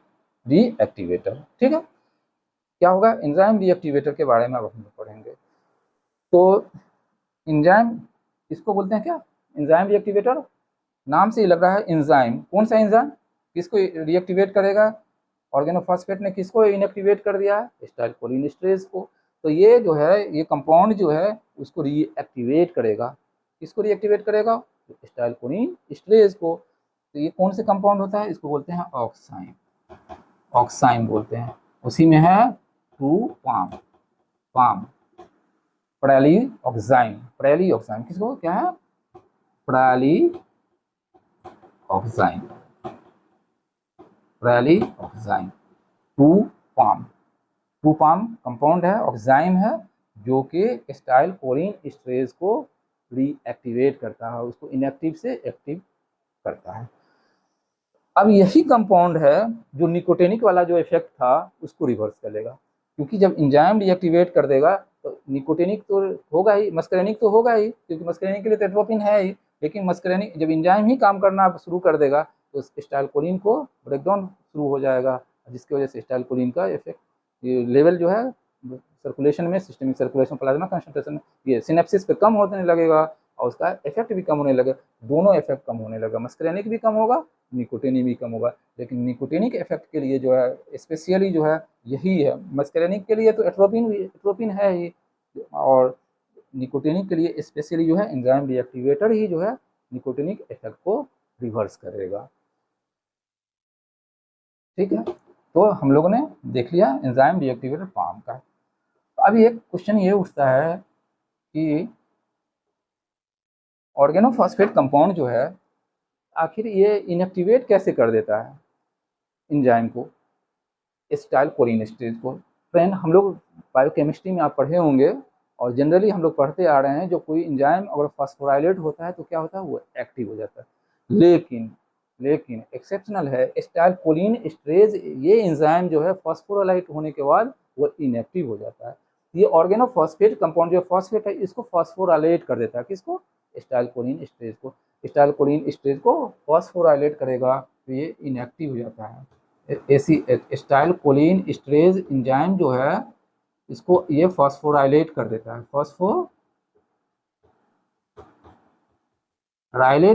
रीएक्टिवेटर। ठीक है। क्या होगा, एंजाइम रीएक्टिवेटर के बारे में अब हम पढ़ेंगे। तो एंजाइम इसको बोलते हैं क्या, एंजाइम रीएक्टिवेटर, नाम से ही लग रहा है एंजाइम। कौन सा एंजाइम, किसको रीएक्टिवेट करेगा, ऑर्गेनोफॉस्फेट ने किसको इनएक्टिवेट कर दिया है, एसिटाइलकोलिनेस्टरेज को। तो ये जो है, ये कंपाउंड जो है उसको रीएक्टिवेट करेगा, किसको रीएक्टिवेट करेगा, एसिटाइलकोलिनेस्टरेज को। तो ये कौन से कंपाउंड होता है, इसको बोलते हैं ऑक्साइन, ऑक्साइन बोलते हैं। उसी में है 2-पाम, पाम, प्रैली ऑक्साइन, प्रैली ऑक्साइन किसको क्या है, प्रैली ऑक्साइन, प्रैली ऑक्साइन, 2-पाम, 2-पाम कंपाउंड है, ऑक्साइम है, जो कि एसिटाइलकोलिन एस्टरेज को रीएक्टिवेट करता है, उसको इनएक्टिव से एक्टिव करता है। अब यही कंपाउंड है जो निकोटेनिक वाला जो इफेक्ट था उसको रिवर्स कर लेगा, क्योंकि जब एंजाइम रीएक्टिवेट कर देगा तो निकोटेनिक तो होगा ही, मस्करेनिक तो होगा ही, क्योंकि मस्करेनिक के लिए एट्रोपिन है ही। लेकिन मस्करेनिक जब एंजाइम ही काम करना शुरू कर देगा तो एसिटाइलकोलिन को ब्रेकडाउन शुरू हो जाएगा, जिसकी वजह से एसिटाइलकोलिन का इफेक्ट लेवल जो है सर्कुलेशन में, सिस्टमिक सर्कुलेशन, प्लाज्मा कंसंट्रेशन, ये सिनेप्सिस पे कम होने लगेगा और उसका इफेक्ट भी कम होने लगेगा, दोनों इफेक्ट कम होने लगा, मस्करेनिक भी कम होगा, निकोटिनिक भी कम होगा। लेकिन निकोटिनिक इफेक्ट के लिए जो है स्पेशली जो है यही है, मस्करेनिक के लिए तो एट्रोपिन है ही, और निकोटिनिक के लिए स्पेशली जो है एंजाइम डीएक्टिवेटर ही जो है निकोटिनिक इफेक्ट को रिवर्स करेगा। ठीक है, तो हम लोगों ने देख लिया एंजाइम डीएक्टिवेटर पाम का। अभी एक क्वेश्चन ये उठता है कि ऑर्गेनोफॉस्फेट कंपाउंड जो है आखिर ये इनएक्टिवेट कैसे कर देता है एंजाइम को, एसिटाइल कोलिन स्टेज को। फ्रेंड, हम लोग बायोकेमिस्ट्री में आप पढ़े होंगे और जनरली हम लोग पढ़ते आ रहे हैं, जो कोई एंजाइम अगर फास्फोराइलेट होता है तो क्या होता है, वो एक्टिव हो जाता है। लेकिन लेकिन एक्सेप्शनल है, एसिटाइल कोलिन स्टेज ये एंजाइम जो है फास्फोराइलेट होने के बाद वो इनएक्टिव हो जाता है। ये ऑर्गेनोफॉस्फेट कंपाउंड जो फॉस्फेट है इसको फास्फोराइलेट कर देता है, किसको, एसिटाइल कोलिन स्टेज को। एसिटाइल कोलिन स्टेज को फास्फोराइलेट करेगा तो ये इनएक्टिव हो जाता है। एसिटाइल कोलिन स्टेरेज एंजाइम जो है इसको ये फॉस्फोराइलेट कर देता है। फॉस्फोराइलेट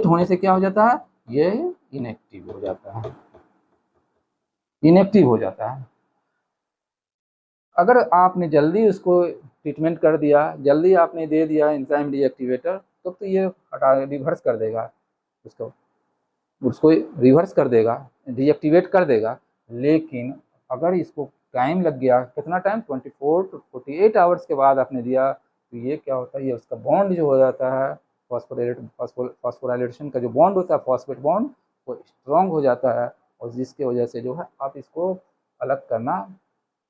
होने से क्या हो जाता है, ये इनएक्टिव हो जाता है, इनएक्टिव हो जाता है। अगर आपने जल्दी उसको ट्रीटमेंट कर दिया, जल्दी आपने दे दिया एंजाइम डीएक्टिवेटर, तो ये हटा रिवर्स कर देगा, उसको उसको रिवर्स कर देगा, डीएक्टिवेट कर देगा। लेकिन अगर इसको टाइम लग गया, कितना टाइम, 24 to 48 आवर्स के बाद आपने दिया, तो ये क्या होता है, ये उसका बॉन्ड जो हो जाता है, फॉस्फोराइलेशन का जो बॉन्ड होता है, फॉस्फेट बॉन्ड, वो स्ट्रॉन्ग हो जाता है, और जिसके वजह से जो है आप इसको अलग करना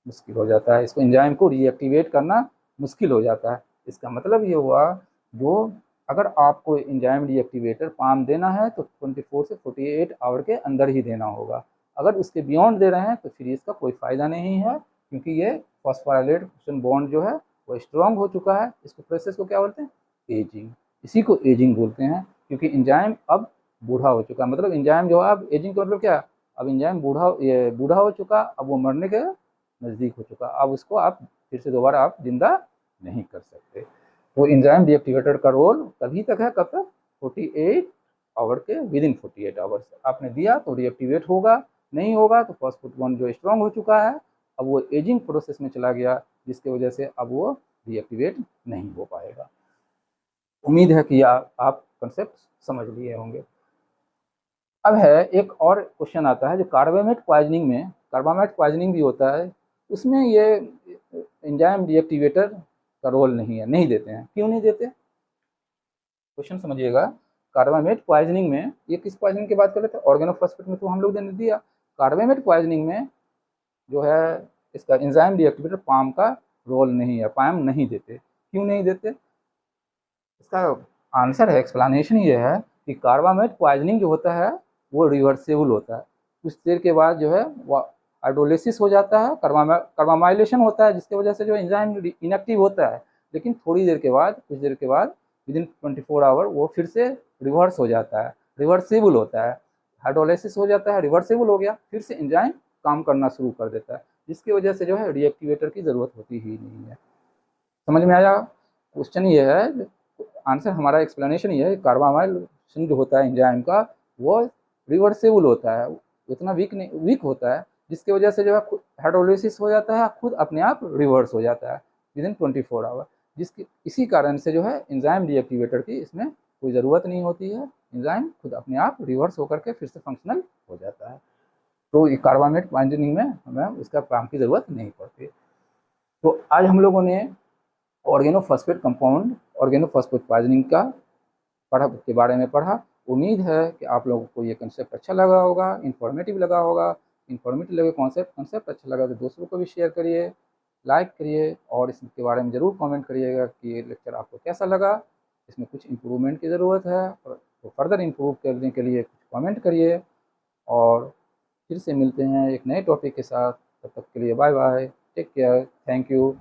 मुश्किल हो जाता है, इसको एंजाइम को रीएक्टिवेट करना मुश्किल हो जाता है। इसका मतलब ये हुआ, जो अगर आपको एंजाइम डीएक्टिवेटर पाम देना है तो 24 से 48 आवर के अंदर ही देना होगा। अगर उसके बियॉन्ड दे रहे हैं तो फिर इसका कोई फ़ायदा नहीं है, क्योंकि ये फॉस्फोराइलेशन बॉन्ड जो है वो स्ट्रॉन्ग हो चुका है। इसको प्रोसेस को क्या बोलते हैं, एजिंग, इसी को एजिंग बोलते हैं, क्योंकि एंजाइम अब बूढ़ा हो चुका है। मतलब एंजाइम जो है, अब एजिंग का मतलब क्या, अब एंजाइम बूढ़ा हो चुका, अब वो मरने के नज़दीक हो चुका, अब उसको आप फिर से दोबारा आप जिंदा नहीं कर सकते। तो एंजाइम डीएक्टिवेटर का रोल तभी तक है, कब तक, 48 आवर के विदिन 48 आवर्स आपने दिया तो डीएक्टिवेट होगा, नहीं होगा तो फॉस्फेट बॉन्ड जो स्ट्रॉन्ग हो चुका है, अब वो एजिंग प्रोसेस में चला गया, जिसकी वजह से अब वो डीएक्टिवेट नहीं हो पाएगा। उम्मीद है कि आप कंसेप्ट समझ लिए होंगे। अब है एक और क्वेश्चन आता है, जो कार्बामेट पॉइजनिंग में, कार्बामेट पॉइजनिंग भी होता है, उसमें ये एंजाइम डीएक्टिवेटर का रोल नहीं है, नहीं देते हैं। क्यों नहीं देते, क्वेश्चन समझिएगा। कार्बामेट पॉइजनिंग में, ये किस पॉइजनिंग की बात कर रहे थे, ऑर्गेनोफॉस्फेट में तो हम लोग ने दिया। कार्बामेट पॉइजनिंग में जो है इसका एंजाइम डीएक्टिवेटर पाम का रोल नहीं है, पाम नहीं देते। क्यों नहीं देते, इसका आंसर है, एक्सप्लेनेशन ये है कि कार्बामेट पॉइजनिंग जो होता है वो रिवर्सेबल होता है। कुछ देर के बाद जो है वो हाइड्रोलिसिस हो जाता है, कार्बामाइलेशन होता है, जिसकी वजह से जो एंजाइम इनएक्टिव होता है, लेकिन थोड़ी देर के बाद, कुछ देर के बाद, विदिन 24 आवर वो फिर से रिवर्स हो जाता है, रिवर्सेबल होता है। हाइड्रोलिसिस हो जाता है, रिवर्सेबल हो गया, फिर से एंजाइम काम करना शुरू कर देता है, जिसकी वजह से जो है डीएक्टिवेटर की ज़रूरत होती ही नहीं है। समझ में आया, क्वेश्चन ये है, आंसर हमारा एक्सप्लेनेशन ये है, कार्बामाइलेशन जो होता है एंजाइम का, वो रिवर्सेबल होता है, उतना वीक होता है, जिसकी वजह से जो है हाइड्रोलिसिस हो जाता है, खुद अपने आप रिवर्स हो जाता है विदिन 24 आवर, जिसकी इसी कारण से जो है एंजाइम डीएक्टिवेटर की इसमें कोई ज़रूरत नहीं होती है, एंजाइम खुद अपने आप रिवर्स होकर के फिर से फंक्शनल हो जाता है। तो ये कार्बामेट पॉइजनिंग में हमें उसका काम की ज़रूरत नहीं पड़ती। तो आज हम लोगों ने ऑर्गेनोफॉस्फेट कंपाउंड, ऑर्गेनोफॉस्फेट पॉइजनिंग का के बारे में पढ़ा। उम्मीद है कि आप लोगों को ये कंसेप्ट अच्छा लगा होगा, इन्फॉर्मेटिव लगा होगा। इन्फॉर्मेटिव लगे कंसेप्ट अच्छा लगा तो दूसरों को भी शेयर करिए, लाइक करिए, और इसके बारे में ज़रूर कमेंट करिएगा कि ये लेक्चर आपको कैसा लगा, इसमें कुछ इम्प्रूवमेंट की ज़रूरत है, तो फर्दर इम्प्रूव करने के लिए कुछ कमेंट करिए। और फिर से मिलते हैं एक नए टॉपिक के साथ, तब तक के लिए bye bye, take care, thank you.